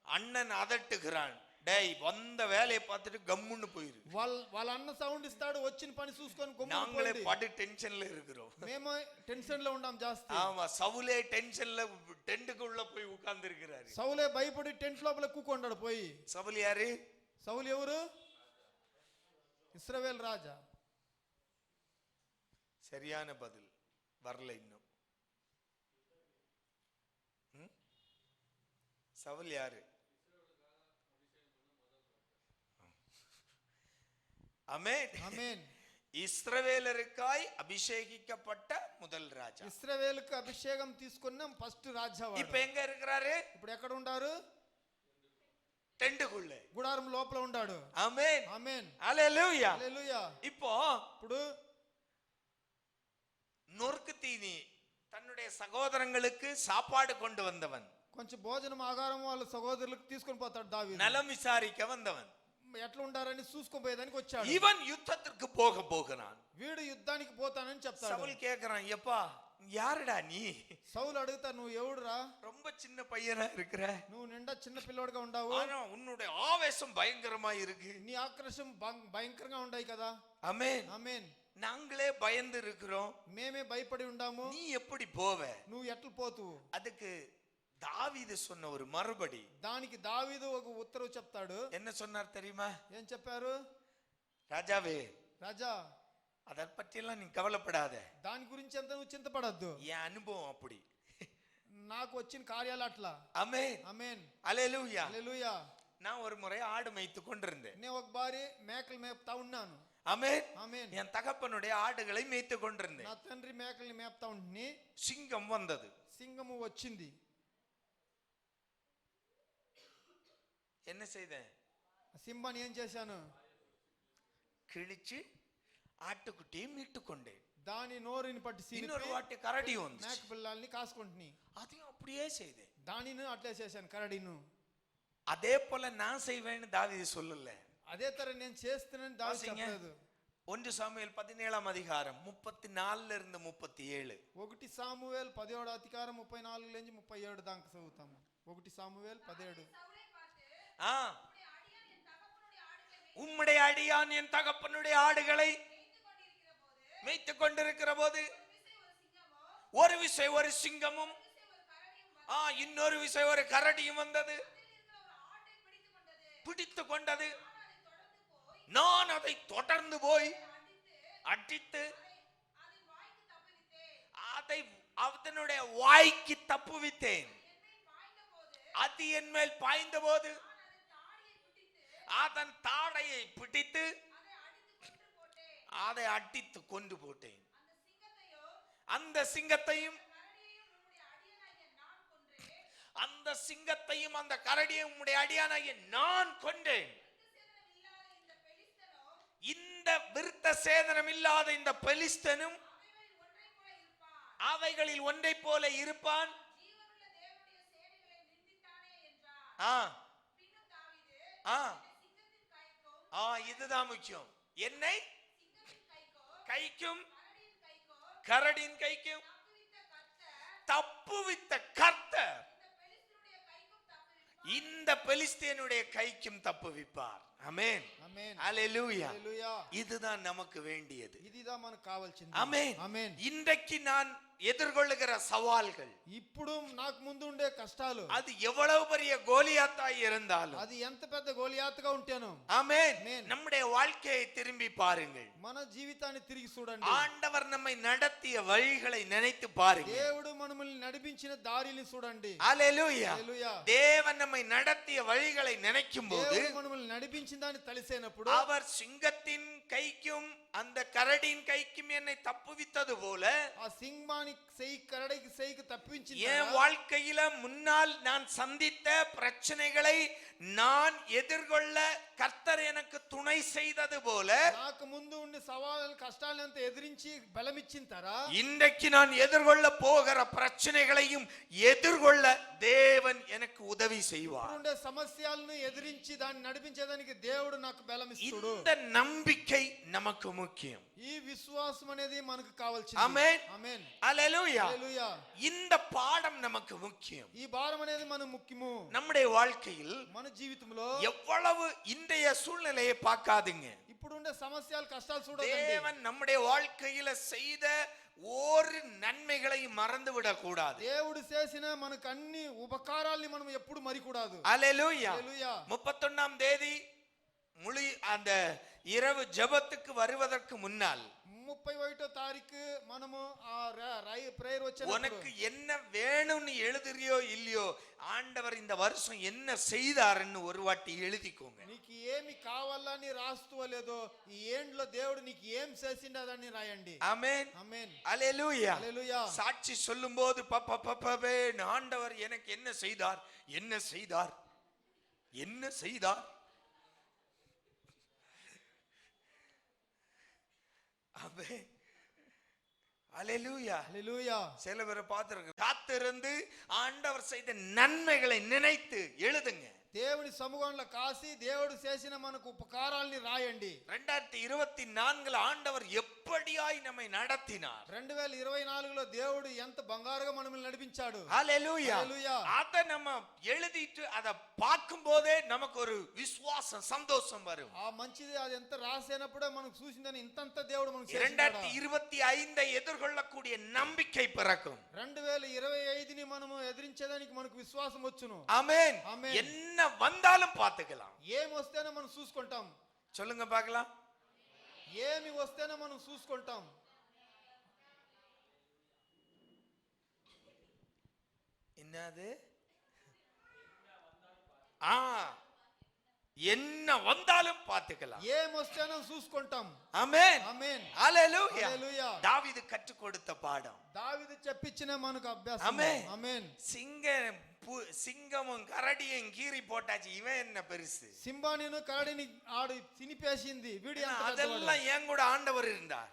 அண்ணன் அதட்டுகிறான், டேய் வந்த வேலையை பார்த்துட்டு கம்முன்னு போயிரு. వాళ్ళ అన్న సౌండ్ ఇస్తాడు, వచ్చిన పని చూసుకొని நாங்களே గమ్మున படு டென்ஷன்ல இருக்கிறோம். మేము టెన్షన్ లో ఉంటాం జాస్తి. ஆமா, సౌలే టెన్షன்ல டென்ட்டுக்குள்ள போய் உட்கார்ந்து இருக்கிறாரு. సౌలే భయపడి టెంట్ లోపల కూకొండాడు పోయి. సౌలు யாரு? సౌలు ఎవరు? ఇశ్రాయేల్ రాజా. சரியான பதில் வரல இன்னும். சவுல் யாரு? ஆமென் ஆமென். இஸ்ரவேலருக்காய் அபிஷேகிக்கப்பட்ட முதல் ராஜா. ఇశ్రాయేలుకు అభిషేకం తీసుకున్న ఫస్ట్ రాజా వాడు. இப்ப எங்க இருக்கிறாரு? ఇప్పుడు ఎక్కడ ఉంటారు? டெண்டுக்குள்ள, గుడారం లోపల ఉన్నాడు. ஆமென் ఆమేన్. ஹalleluya. హల్లెలూయా. இப்போ ఇప్పుడు நொறுக்கு தீனி தன்னுடைய சகோதரங்களுக்கு சாப்பாடு கொண்டு வந்தவன், కొంచెం భోజనం ఆహారం వాళ్ళ సహోదరులకు తీసుకొని పోతాడు దావీదు. நலம் விசாரிக்க வந்தவன், ఎట్లా ఉంటారని చూసుకొని పోయేదానికి వచ్చాడు. இவன் யுத்தத்திற்கு போகிறான். వీడు యుద్ధానికి పోతానని చెప్తాడు. சவுல் கேக்குறான், எப்பா யாருடா நீ? సౌలు అడుగుతా, నువ్వు ఎవడురా? ரொம்ப சின்ன பையனா இருக்கிற, నువ్వు నిండా చిన్న పిల్లోడుగా ఉండవు, ஆனா உன்னுடைய ஆவேசம் பயங்கரமா இருக்கு. నీ ఆక్రోశం భయంకరంగా ఉన్నాయి కదా. ஆமென். ఆమేన్. நாங்களே பயந்து இருக்கிறோம், మేమే భయపడి ఉండాము, நீ எப்படி போவ? నువ్వు ఎట్లా పోతువు? அதுக்கு தாவீது சொன்ன ஒரு மறுபடி. దానికి దావీదు ఒక ఉత్తరం చెప్తాడు. என்ன சொன்னார் தெரியுமா? ఏం చెప్పారు? ராஜாவே, రాజా, அதை பற்றியெல்லாம் நீ கவலைப்படாத, దాని గురించి అంత నువ్వు చింతపడద్దు, என் அனுபவம் அப்படி, నాకు వచ్చిన కార్యాలు అట్లా. ஆமென் ఆమేన్. ஹalleluya. హల్లెలూయా. நான் ஒரு முறை ஆடு மேய்த்து கொண்டிருந்தேன். నేను ఒక బారి మేకలు మేపుతా ఉన్నాను. ஆமென். ఆమేన్. என் தகப்பனுடைய ஆடுகளை மேய்த்து கொண்டிருந்தேன். నా తండ్రి మేకల్ని మేపుతా ఉంటుని சிங்கம் வந்தது. సింగము వచ్చింది. என்ன செய்தேன்? సింబాని ఏం చేశాను? கிழிச்சு ஆட்டுக்குட்டியை மீட்டு கொண்டேன். దాని నోరుని పట్టి இன்னொரு வாட்டி கரடியும் வந்துச்சு. మేక పిల్లల్ని కాసుకుంటుని அதையும் அப்படியே செய்தேன். దానిని అట్లే చేశాను, కరడిను. அதே போல நான் செய்வேன்னு தாவீது சொல்லல. అదే తర నేను చేస్తున్నాను దావీదు చెప్పలేదు. 1 சாமுவேல் 17 அதிகாரம் 34 இருந்து 37. 1 సామువేల్ 17 అధికారం 34 నుంచి 37 దాకా చదువుతాము. 1 సామువేల్ 17. ஆ, உம்முடைய அடியான் என் தகப்பனுடைய ஆடுகளை மேய்த்து கொண்டிருக்கிற போது ஒரு விசை ஒரு சிங்கமும் இன்னொரு விசை ஒரு கரடியும் வந்தது, பிடித்து கொண்டது. நான் அதை தொடர்ந்து போய் அடித்து அதை அதனுடைய வாய்க்கு தப்புவித்தேன். அது என் மேல் பாய்ந்த போது அதன் தாடையை பிடித்து அதை அடித்து கொண்டு போட்டேன். அந்த சிங்கத்தையும் அந்த கரடியை உம்முடைய அடியானாகிய நான் கொண்டேன். இந்த விருத்த சேதனம் இல்லாத இந்த பெலிஸ்தனும் அவைகளில் ஒன்றை போல இருப்பான். இதுதான் முக்கியம். என்னை கைக்கும் கரடின் கைக்கும் தப்புவித்த கர்த்தர் இந்த பெலிஸ்தியனுடைய கைக்கும் தப்புவிப்பார். ஆமென். ఆమేన్. ஹalleluya. హల్లెలూయా. இதுதான் நமக்கு வேண்டியது. ఇదిదా మనకు కావాల్సింది. ஆமென். ఆమేన్. இன்றைக்கு நான் எதிர்கொள்ளுகிற சவால்கள், ఇప్పుడు నాకు ముందు ఉండే కష్టాలు, அது எவ்வளவு பெரிய கோலியாத்தாய் இருந்தாலும், అది ఎంత పెద్ద గోలియాతుగా ఉంటాను, ஆமென், ஆமென். நம்முடைய வாழ்க்கையை திரும்பி பாருங்கள். మన జీవితాన్ని తిరిగి చూడండి. ஆண்டவர் நம்மை நடத்திய வழிகளை நினைத்து பாருங்கள். దేవుడు మనల్ని నడిపించిన దారిని చూడండి. ஹalleluya. హల్లెలూయా. தேவன் நம்மை நடத்திய வழிகளை நினைக்கும்போது దేవుడు మనల్ని నడిపించిన దాన్ని తెలిసేనప్పుడు அவர் சிங்கத்தின் கைக்கும் அந்த கரடியின் கைக்கும் என்னை தப்புவித்தது போல ఆ సింహానికి செய் கரடிக்கு செய்க்கு தப்பிச்சிங்க. என் வாழ்க்கையில முன்னால் நான் சந்தித்த பிரச்சனைகளை நான் எதிர்கொள்ள கர்த்தர் எனக்கு துணை செய்தது போல నాకు ముందు ఉండే సవాళ్ళ కష్టాలను ఎదిరించి బలమిచ్చింతారా, இன்றைக்கு நான் எதிர்கொள்ள போகிற பிரச்சனைகளையும் எதிர்கொள்ள தேவன் எனக்கு உதவி செய்வார். ఉండే సమస్యలను ఎదిరించి దాన్ని నడిపించేదానికి దేవుడు నాకు బలమిస్తాడు. இந்த நம்பிக்கை நமக்கு முக்கியம். ఈ విశ్వాసం అనేది మనకు కావాల్సింది. ఆమేన్. ఆమేన్. அல்லேலூயா. హల్లెలూయా. இந்த பாடம் நமக்கு முக்கியம். ఈ భారం అనేది మన ముఖ్యము. நம்முடைய வாழ்க்கையில் మన జీవితంలో எவ்வளவு இன்றைய சூழ்நிலையை பார்க்காதீங்க. ఇప్పుడు ఉండే సమస్యలు కష్టాలు చూడకండి. தேவன் நம்முடைய வாழ்க்கையில செய்த ஒரு நன்மைகளையும் மறந்து விடக்கூடாது. దేవుడు చేసిన మనకు అన్ని ఉపకారాల్ని మనం ఎప్పుడు మరికూడదు. அல்லேலூயா. హల్లెలూయా. 31ஆம் தேதி முழு அந்த இரவு ஜெபத்துக்கு வருவதற்கு முன்னால் 31వ తారీఖు మనము ఆ ప్రేయర్ உனக்கு వచ్చేటప్పుడు என்ன வேணும்னு எழுதுறியோ இல்லையோ ஆண்டவர் இந்த வருஷம் என்ன செய்தாருன்னு ஒரு வாட்டி எழுதிக்கோங்க. నీకు ఏమి కావాలని రాస్తూ లేదో ఈ ఏండ్లో దేవుడు నీకు ఏం చేసిండదని రాయండి. ஆமென். ఆమేన్. அல்லேலூயா. హల్లెలూయా. சாட்சி சொல்லும்போது பப்பப்பப்பவே ஆண்டவர் எனக்கு என்ன செய்தார், என்ன செய்தார், என்ன செய்தார். ஆமென். அல்லேலூயா. హల్లెలూయా. சில பேரை பார்த்திருக்க காத்திருந்து ஆண்டவர் செய்த நன்மைகளை நினைத்து எழுதுங்க. దేవుని సముఖంలో కాసి దేవుడు చేసిన మనకు ఉపకారాల్ని రాయండి. 2024 ஆண்டவர் எப்படியாய் நம்மை நடத்தினார். 2024లో దేవుడు ఎంత బంగారుగా మనల్ని నడిపించాడు. ஹalleluya. హల్లెలూయా. அத நம்ம எழுதிட்டு அத பார்க்கும்போதே நமக்கு ஒரு விசுவாசம் சந்தோஷம் வரும். ఆ మంచిది అది ఎంత రాసేనప్పుడే మనకు చూసిందని ఇంతంత దేవుడు మనకు చేశాడు. 2025 ఎదుర్కొల్లக்கூடிய நம்பிக்கை பிறக்கும். 2025ని మనము ఎదిరించేదానికి మనకు విశ్వాసం వచ్చును. ஆமென். ஆமென். என்ன வந்தாலும் பார்த்துக்கலாம். ఏమి వస్తేనే మనం చూసుకుంటాం. சொல்லுங்க பார்க்கலாம். ఏమి వస్తేనే మనం చూసుకుంటాం. என்னது? என்ன வந்தாலும் பார்த்துக்கலாம். ఏమి వస్తేనే చూసుకుంటాం. ஆமென். ఆమేన్. ஹalleluya. హల్లెలూయా. தாவீது கற்றுக் கொடுத்த பாடம். దావీదు చెప్పించిన మనకు అభ్యాసం. ஆமென். ఆమేన్. சிங்கமும் கரடியும் கீறி போட்டாச்சு, இவன் என்ன பெருசு? సింబానిను కరడిని ఆడు తినిపేసింది. వీడి அதெல்லாம் என் கூட ஆண்டவர் இருந்தார்.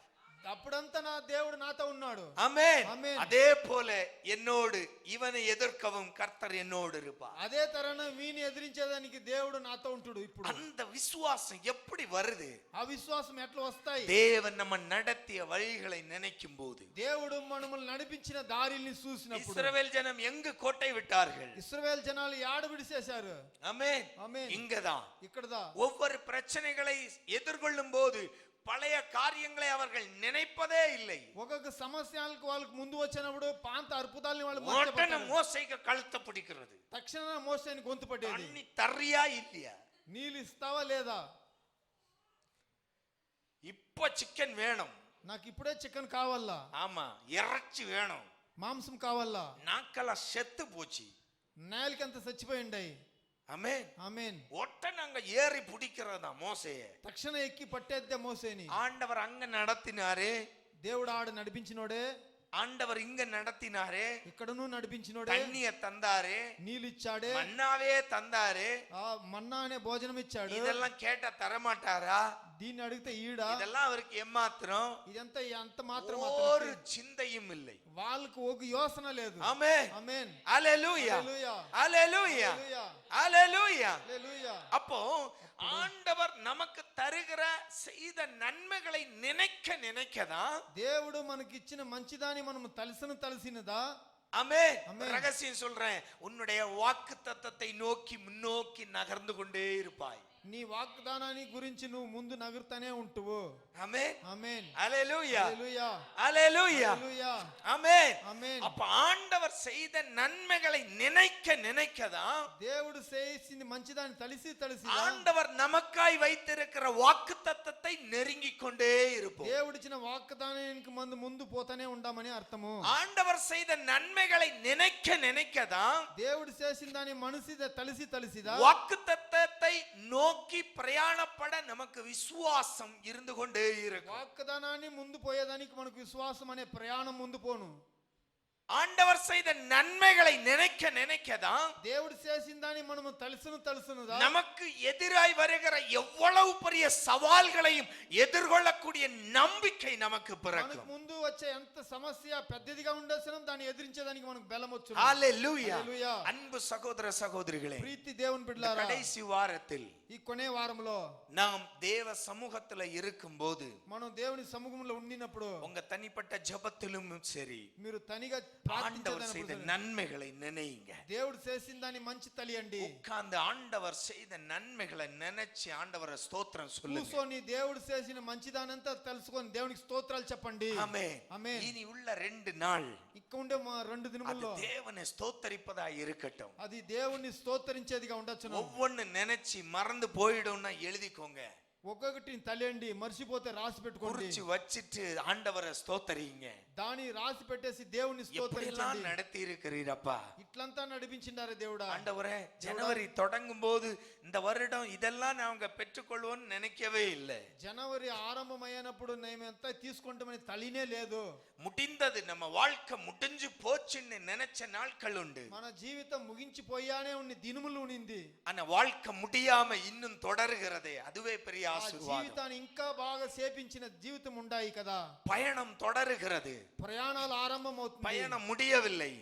అప్పుడంతా నా దేవుడు నాతో ఉన్నాడు. ஆமென். ஆமென். அதே போல என்னோடு இவனை எதிர்க்கவும் கர்த்தர் என்னோடு இருப்பார். అదే తరన వీని ఎదిరించేదానికి దేవుడు నాతో ఉంటుడు. ఇప్పుడు அந்த விசுவாசம் எப்படி வருது? ఆ విశ్వాసం ఎట్లా వస్తాయి? தேவன் நம்ம நடத்திய வழிகளை நினைக்கும் போது. దేవుడు మనల్ని నడిపించిన దారిని చూసినప్పుడు. இஸ்ரவேல் ஜனம் எங்கு கோட்டை விட்டார்கள்? ఇశ్రాయేల్ జనాలు యాడ విడిచేశారు. ஆமென். ఆమేన్. இங்கதான் ఇక్కడదా ஒவ்வொரு பிரச்சனைகளை எதிர்கொள்ளும் போது பழைய காரியங்களை அவர்கள் நினைப்பதே இல்லை. ఒక్కొక్క సమస్యలకు వాళ్ళకి ముందు వచ్చినప్పుడు పాత అద్భుతాలని వాళ్ళు மோட்டன மோசைக்கு கழுத்தை பிடிக்கிறது. తక్షణ మోసేని గొంతు పట్టేది. அன்னி தர்றியா இல்லையா? నీళ్ళు ఇస్తావా లేదా? இப்ப சிக்கன் வேணும். నాకు ఇప్పుడే చికెన్ కావాలా. ஆமா, இறைச்சி வேணும். మాంసం కావాలా. நாக்கெல்லாம் செத்து போச்சு. నేలకంత చచ్చిపోయిండాయి. ஆமென். ఆమేన్. ஒட்டன அங்க ஏறி பிடிக்கிறதா மோசையே. తక్షణ ఎక్కి పట్టేద్దే మోసేని. ஆண்டவர் அங்க நடத்தினாரே, దేవుడు ఆడ నడిపించినోడే. ஆண்டவர் இங்க நடத்தினாரே, ఇక్కడను నడిపించినోడే. தண்ணிய தந்தாரே, నీళ్ళు ఇచ్చాడే. மன்னாவே தந்தாரே. ఆ మన్నా అనే భోజనం ఇచ్చాడు. இதெல்லாம் கேட்டா தரமாட்டாரா? దీన్ని అడిగితే ఈడ இதெல்லாம் அவருக்கு ஏமாத்திரம். ఇదంతా ఎంత మాత్రం ஒரு சிந்தையும் இல்லை. వాళ్ళకు ఒక యోసన లేదు. ஆமென். ఆమేన్. ஹalleluya. హల్లెలూయా. ஹalleluya. హల్లెలూయా. ஹalleluya. హల్లెలూయా. அப்போ ஆண்டவர் நமக்கு தருகிற செய்த நன்மைகளை நினைக்க நினைக்கதான் దేవుడు మనకి ఇచ్చిన మంచిదాన్ని మనం తలసినదా. ஆமென். ஆமென். ரகசியம் சொல்றேன், உன்னுடைய வாக்குத்தத்தத்தை நோக்கி முன்னோக்கி நகர்ந்து கொண்டே இருப்பாய். నీ వాగ్దానాన్ని గురించి నువ్వు ముందు నగురుతానే ఉంటువు. ஆமென். ఆమేన్. ஹalleluya. హల్లెలూయా. ஹalleluya. హల్లెలూయా. ஆமென். ఆమేన్. அப்ப ஆண்டவர் செய்த நன்மைகளை நினைக்க நினைக்கதான் దేవుడు చేసింది మంచిదాన్ని తలిసి ஆண்டவர் நமக்காய் வைத்திருக்கிற வாக்குத்தத்தத்தை நெருங்கிக் கொண்டே இருப்போம். దేవుడిచ్చిన వాగ్దానానికి ముందు పోతానే ఉంటామని అర్థము. ஆண்டவர் செய்த நன்மைகளை நினைக்க நினைக்கதான் దేవుడు చేసిన దాని మనసిద తలిసిదా வாக்குத்தத்தத்தை நோக்கி பிரயாணப்பட நமக்கு விசுவாசம் இருந்து கொண்டே இருக்கும். వాగ్దానాన్ని ముందు పోయేదానికి మనకు విశ్వాసం అనే ప్రయాణం ముందు పోను. ஆண்டவர் செய்த நன்மைகளை நினைக்க நினைக்கதான் దేవుడు చేసిన దాన్ని మనము తలుసునుదా நமக்கு எதிராய் வருகிற எவ்வளவு பெரிய சவால்களையும் எதிர்கொள்ளக்கூடிய நம்பிக்கை நமக்கு பிறக்கும். మనకు ముందు వచ్చే ఎంత సమస్య పెద్దదిగా ఉండొచ్చును దాన్ని ఎదిరించేదానికి మనకు బలం వచ్చును. హల్లెలూయా. హల్లెలూయా. அன்பு சகோதர சகோதரிகளே, ప్రీతి దేవుని బిడ్డలారా, கடைசி வாரத்தில் ఈ కొనే వారంలో நாம் தேவ சமூகத்துல இருக்கும்போது మనం దేవుని సముఖంలో ఉండినప్పుడు உங்க தனிப்பட்ட ஜெபத்திலும் சரி మీరు తనిగా ஆண்டவர் செய்த நன்மைகளை நினைங்க. దేవుడు చేసిన దాన్ని మంచి తెలియండి. உட்கார்ந்து ஆண்டவர் செய்த நன்மைகளை நினைச்சு ஆண்டவரை ஸ்தோத்திரம் சொல்லுங்க. కూర్చొని దేవుడు చేసిన మంచిదానంతా తెలుసుకొని దేవునికి స్తోత్రాలు చెప్పండి. ஆமென். ఆమేన్. இனி உள்ள 2 நாள் ఇక్కడ ఉండే 2 దినముల్లో தேவனை ஸ்தோத்தரிப்பதா இருக்கட்டும். అది దేవుని స్తోత్రించేదిగా ఉండొచ్చును. ஒவ்வொன்னு நினைச்சு மறந்து போய்டும்னா எழுதிக்கோங்க. ఒక్కొక్కటిని తలయండి, మర్చిపోతే రాసి పెట్టుకోండి. குறிச்சு வச்சிட்டு ஆண்டவரை ஸ்தோத்தரிங்க. దాని రాసి పెట్టేసి దేవుని స్తోత్రించండి. நடத்தி இருக்கிறீரப்பா, ఇట్లంతా నడిపించిండారే దేవుడా. ஆண்டவரே ஜனவரி தொடங்கும் போது இந்த வருடம் இதெல்லாம் நாங்க பெற்றுக்கொள்வோம்னு நினைக்கவே இல்லை. జనవరి ఆరంభమైనప్పుడు మేమంతా తీసుకుంటామని తలినే లేదు. முடிந்தது, நம்ம வாழ்க்கை முடிஞ்சு போச்சுன்னு நினைச்ச நாட்கள் உண்டு. మన జీవితం ముగించిపోయానే ఉన్న దినములు ఉనింది. ஆனா வாழ்க்கை முடியாம இன்னும் தொடர்கிறதே, அதுவே பெரிய ஆசீர்வாதம். జీవితాన్ని ఇంకా బాగా సేపించిన జీవితం ఉండాయి కదా. பயணம் தொடர்கிறது, ప్రయాణాలు ఆరంభమవుతుంది. பயணம் முடியவில்லை,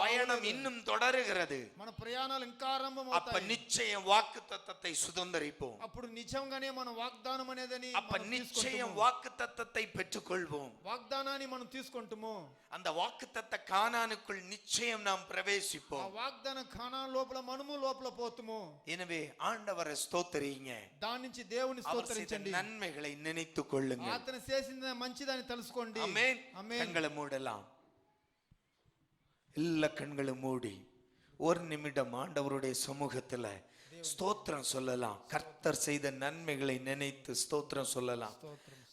பயணம் இன்னும் தொடர்கிறது. మన ప్రయాణాలు ఇంకా அப்ப ఆరంభమవుతాయి. நிச்சயம் வாக்குத்தத்தத்தை சுதந்தரிப்போம். అప్పుడు నిజంగానే మన వాగ్దానం అనేదని அப்ப நிச்சயம் வாக்குத்தத்தத்தை பெற்றுக்கொள்வோம். వాగ్దానాన్ని మనం తీసుకుంటాము. அந்த வாக்குத்தத்த கானானுக்குள் நிச்சயம் நாம் ఆ பிரவேசிப்போம். వాగ్దాన ఖానాన్ లోపల మనము లోపల పోతుము. எனவே ஆண்டவரை ஸ்தோத்திரிங்க. దాని నుంచి దేవుని அவர் செய்த స్తోత్రించండి. நன்மைகளை நினைத்துக் கொள்ளுங்கள். అతను చేసిన మంచిదాన్ని తెలుసుకోండి. ஆமென். ఆమేన్. கண்களை மூடலாம். எல்லா கண்களும் மூடி ஒரு நிமிடம் ஆண்டவருடைய சமூகத்துல ஸ்தோத்திரம் சொல்லலாம். கர்த்தர் செய்த நன்மைகளை நினைத்து ஸ்தோத்திரம் சொல்லலாம்.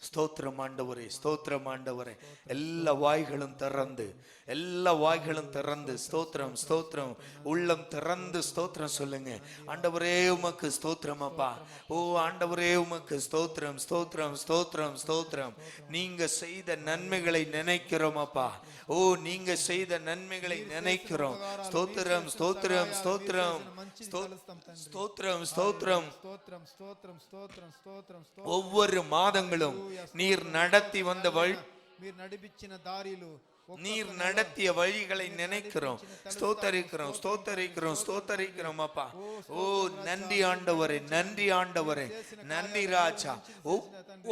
ஸ்தோத்திரம் ஆண்டவரே, ஸ்தோத்திரம் ஆண்டவரே. எல்லா வாய்களும் திறந்து, எல்லா வாய்களும் திறந்து ஸ்தோத்திரம் ஸ்தோத்திரம் உள்ளம் திறந்து ஸ்தோத்திரம் சொல்லுங்க. ஆண்டவரே உமக்கு ஸ்தோத்திரம் அப்பா. ஓ ஆண்டவரே உமக்கு ஸ்தோத்திரம் ஸ்தோத்திரம் ஸ்தோத்திரம் ஸ்தோத்திரம். நீங்க செய்த நன்மைகளை நினைக்கிறோம் அப்பா. ஓ நீங்க செய்த நன்மைகளை நினைக்கிறோம். ஸ்தோத்திரம் ஸ்தோத்திரம் ஸ்தோத்திரம் ஸ்தோத்திரம் ஸ்தோத்திரம். ஒவ்வொரு மாதங்களும் நீர் நடத்தி வந்த வழி, நீர் நடத்திய வழிகளை நினைக்கிறோம். ஸ்தோத்தரிக்கிறோம் ஸ்தோத்தரிக்கிறோம் ஸ்தோத்தரிக்கிறோம் அப்பா. ஓ நன்றி ஆண்டவரே, நன்றி ஆண்டவரே, நன்றி ராஜா.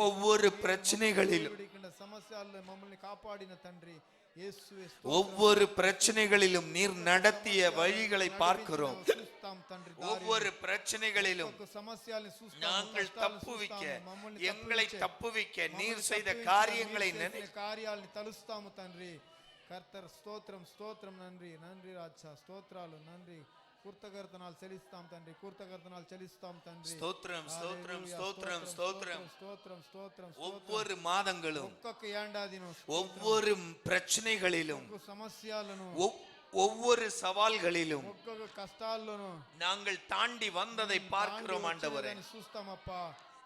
ஒவ்வொரு பிரச்சனைகளிலும், ஒவ்வொரு பிரச்சனைகளிலும் நீர் நடத்திய வழிகளை பார்க்கிறோம். ஒவ்வொரு பிரச்சனைகளிலும் நாங்கள் தப்புவிக்க, எங்களை தப்புவிக்க நீர் செய்த காரியங்களை కార్యాలను తలుస్తాము తండ్రి. కర్తర్ స్తోత్రం స్తోత్రం. నంది నంది రాజా, స్తోత్రాలు నంది. కృతజ్ఞతలు చెల్లిస్తాం తండ్రి, కృతజ్ఞతలు చెల్లిస్తాం తండ్రి. ஸ்தோத்திரம் ஸ்தோத்திரம் ஸ்தோத்திரம் ஸ்தோத்திரம். స్తోత్రం స్తోత్రం. ஒவ்வொரு மாதங்களும், ఒక్కొక్క ఏడాదిను, ஒவ்வொரு பிரச்சனைகளிலும், ఒక్కొక్క సమస్యలను, ஒவ்வொரு சவால்களிலும் ఒక్కొక్క కష్టాల్లోను நாங்கள் தாண்டி வந்ததை பார்க்கிறோம் ஆண்டவரே. చూస్తామప్పా.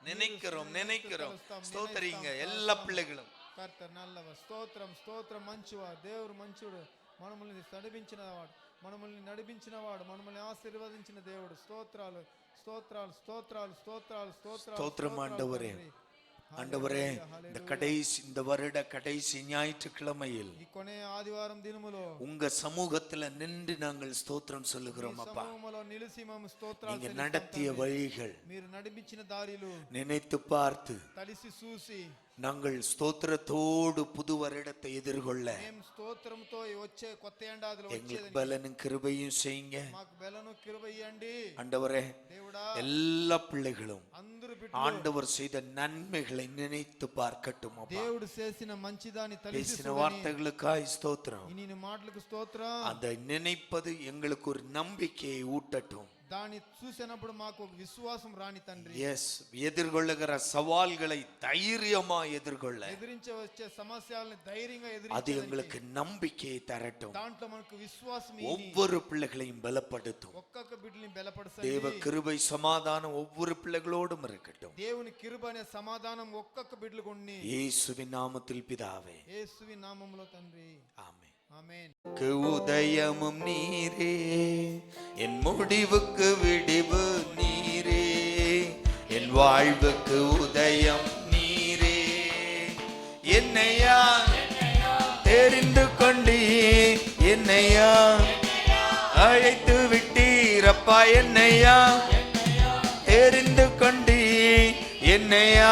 நினைக்கிறோம் நினைக்கிறோம். ஸ்தோத்தரிங்க எல்லா பிள்ளைகளும். కర్తర్ నల్లవ. స్తోత్రం స్తోత్రం. మంచివాడు దేవుడు, మంచుడు. మనల్ని నడిపించినవాడు, మనల్ని నడిపించినవాడు, మనల్ని ఆశీర్వదించిన దేవుడు. స్తోత్రాలు స్తోత్రాలు స్తోత్రాలు స్తోత్రాలు స్తోత్రాలు. ஸ்தோத்திரம் ஆண்டவரே. ஆண்டவரே, இந்த கடைசி, இந்த வருட கடைசி ஞாயிற்றுக்கிழமையில் ఈ కొనే ఆదివారం దినములో உங்க சமூகத்துல நின்று நாங்கள் ஸ்தோத்திரம் சொல்லுகிறோம் அப்பா. సమూహములో నిలిచి మేము స్తోత్రాలు நீங்க చెల్లిస్తాం நடத்திய తండ్రి. வழிகள் మీరు నడిపించిన దారిలు நினைத்து பார்த்து తలిసి చూసి நாங்கள் ஸ்தோத்திரத்தோடு புது வருடத்தை எதிர்கொள்ள మేము స్తోత్రంతో వచ్చే కొత్త ఏడాదిలో எங்களுக்கு వచ్చేది பலனும் கிருபையும் செய்யுங்க మాకు బెలను కృప ఇయ్యండి ஆண்டவரே. దేవుడా. எல்லா பிள்ளைகளும் అందరూ ஆண்டவர் செய்த நன்மைகளை நினைத்து பார்க்கட்டும் அப்பா. దేవుడు చేసిన మంచిదాన్ని తలిసి பேசின வார்த்தைகளுக்காய் ஸ்தோத்திரம். ఇన్ని మాటలకు స్తోత్రం. அதை நினைப்பது எங்களுக்கு ஒரு நம்பிக்கையை ஊட்டட்டும். దాన్ని చూసినప్పుడు మాకు ఒక విశ్వాసం రాని తండ్రి. எஸ், எதிர்கொள்ளுகிற சவால்களை தைரியமா எதிர்கொள்ள ఎదిరించే వచ్చే సమస్యల్ని ధైర్యంగా அது ఎదిరించే எங்களுக்கு நம்பிக்கையை தரட்டும். దాంట్లో మనకు విశ్వాసం ஒவ்வொரு பிள்ளைகளையும் பலப்படுத்தும். ఒక్కొక్క బిడ్డని బలపరచండి. தேவ கிருபை சமாதானம் ஒவ்வொரு பிள்ளைகளோடும் இருக்கட்டும். దేవుని కృప అనే సమాధానం ఒక్కొక్క బిడ్డలకు ఉండి இயேசுவின் நாமத்தில் பிதாவே, యేసువి నామములో తండ్రి. ஆமென். ఆమేన్. உதயமும் நீரே, என் முடிவுக்கு விடிவு நீரே, என் வாழ்வுக்கு உதயம் நீரே. என்னையா தெரிந்து கொண்டீ, என்னையா அழைத்து விட்டீரப்பா, என்னையா தெரிந்து கொண்டு என்னையா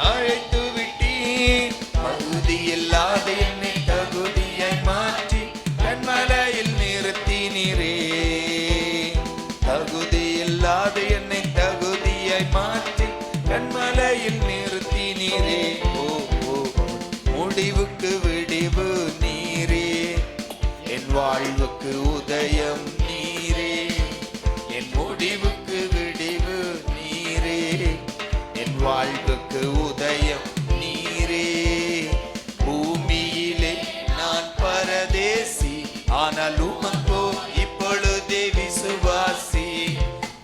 அழைத்து விட்டீர். தகுதியில்லாத என்னை தகுதியாய் மாற்றி கண்மலையில் நிறுத்தினீரே. தகுதியில்லாத என்னை தகுதியாய் மாற்றி கண்மலையில் நிறுத்தினீரே. ஓ ஓ முடிவுக்கு விடிவு நீரே, என் வாழ்வுக்கு உதயம் நீரே. என் முடிவுக்கு விடிவு நீரே, என் வாழ்வுக்கு உதயம் நீரே. பூமியிலே நான் பரதேசி, ஆனால் உமக்கோ இப்பொழுதே விசுவாசி.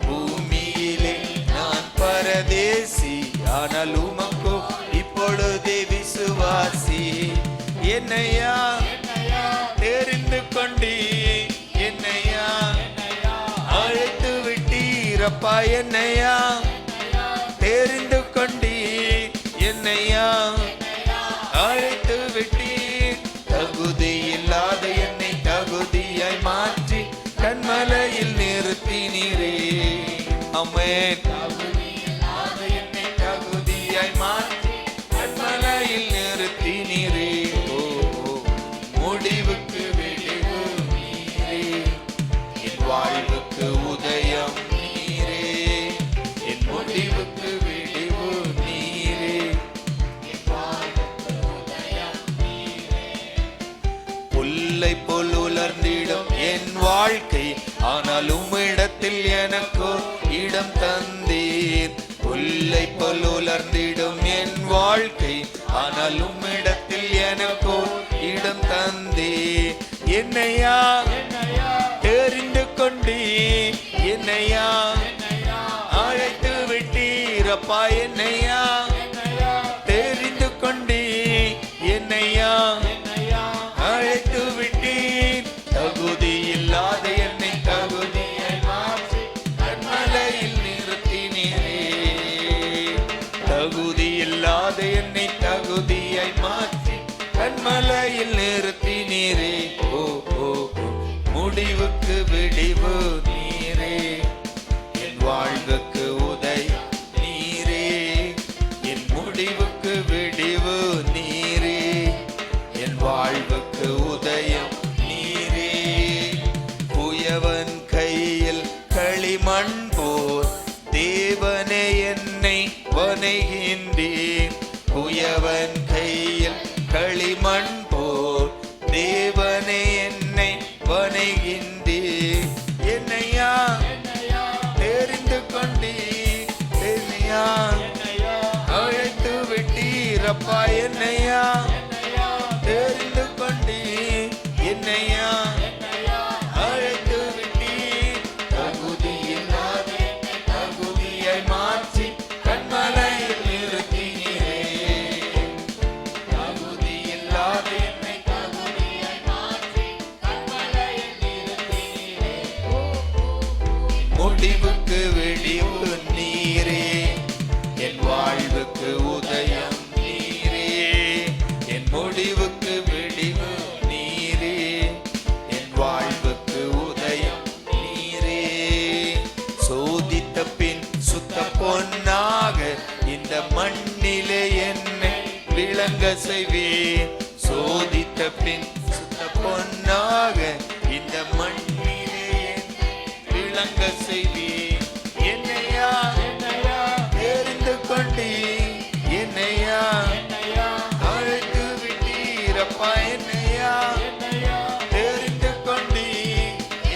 பூமியிலே நான் பரதேசி, ஆனால் உமக்கோ இப்பொழுதே விசுவாசி. என்னையா தெரிந்து கொண்டு என்னையா அழைத்து விட்டீரப்பா. என்னையா தெரிந்து கொண்டு என்னையா அழைத்து விட்டீர். தகுதியில்லாத என்னை தகுதியாய் மாற்றி கண்மலையில் நிறுத்தினீரே. ஆமென். தகுதியில்லாத என்னை தகுதியாய் மாற்றி கண்மலையில் நிறுத்தினீரே. ஓ ஓ முடிவுக்கு விடிவு நீரே, என் வாழ்வுக்கு உதயம் நீரே. என் முடிவுக்கு விடிவு நீரே, என் வாழ்வுக்கு உதயம் நீரே. புல்லை போல் உலர்ந்திடும் என் வாழ்க்கை, ஆனால் உம்மிடத்தில் எனக்கு இடம் தந்தீர். புல்லை போல் உலர்ந்திடும் என் வாழ்க்கை, ஆனால் உம்மிடத்தில் எனக்கு இடம் தந்தீர். என்னையா தெரிந்து கொண்டு என்னையா அழைத்து விட்டீரப்பா. என்னையா தெரிந்து கொண்டு என்னையா அழைத்து விட்டீர். தகுதியில்லாத என்னை தகுதியை மாற்றி கண்மலையில் நிறுத்தினீரே. தகுதியில்லாத என்னை தகுதியை மாற்றி கண்மலையில் நிறுத்தினீரே. ஓ ஓ முடிவுக்கு விடிவு நீரே, என் வாழ்வுக்கு உதயம் நீரே. என் முடிவுக்கு விடிவு நீரே, என் வாழ்வுக்கு உதயம் நீரே. குயவன் கையில் களிமண் போல் தேவனே என்னை வணங்குகின்றேன். குயவன் கையில் களிமண் போல் தேவனே என்னை வணங்குகின்றேன். என்னையா தெரிந்து கொண்டு என்னையா அழைத்து விட்டீரப்பா. என்னையா தெரிந்து கொண்டு என்னையா அழைத்து விட்டீர். தகுதியில்லாத தகுதியை மாற்றி கண்மலையில் நிறுத்தினீரே. தகுதியில்லாத என்னை தகுதியை மாற்றி கண்மலையில் நிறுத்தினீரே. முடிவுக்கு விடிவு நீரே, என் வாழ்வுக்கு உதயம் நீரே. என் முடிவுக்கு விடிவு நீரே, என் வாழ்வுக்கு உதயம் நீரே. சோதித்த பின் சுத்த பொன்னாக இந்த மண்ணிலே என்னை விளங்க செய்வேன். சோதித்த பின் சுத்த பொன்னாக இந்த மண்ணிலே என்னை விளங்க செய்வேன். என்னையா தெரிந்து கொண்டு என்னையா அழைத்து விட்டீரப்பா. என்னையா தெரிந்து கொண்டு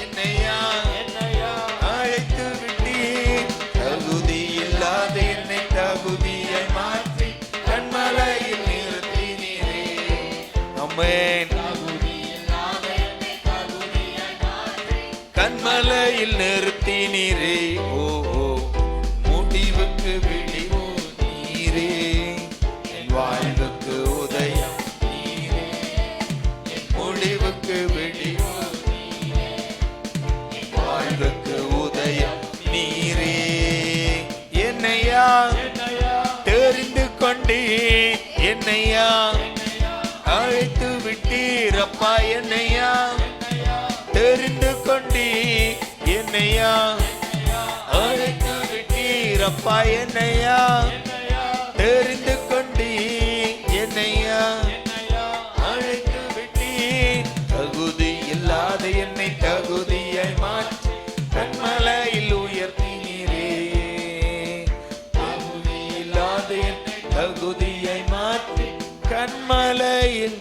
என்னையா அழைத்து விட்டீர். தகுதியில்லாத என்னை தகுதியை மாற்றி கண்மலையில் நிறுத்தினீரே. ஆமென். கண்மலையில் நிறுத்தினீரே. ஓ ஓ முடிவுக்கு விடிவு நீரே, என் வாழ்வுக்கு உதயம் நீரே. என் முடிவுக்கு விடிவு நீரே, என் வாழ்வுக்கு உதயம் நீரே. என்னையா தெரிந்து கொண்டு என்னையா அழைத்து விட்டீரப்பா. என்னையா தெரிந்து கொண்டு என்னையா அழைத்து விட்டீர். அப்பா என்னையா தெரிந்து கொண்டீ, என்னையா அழைத்து விட்டீ. தகுதி இல்லாத என்னை தகுதியை மாற்றி கண்மலையில் உயர்த்தினீரே. தகுதி இல்லாத என்னை தகுதியை மாற்றி கண்மலையில்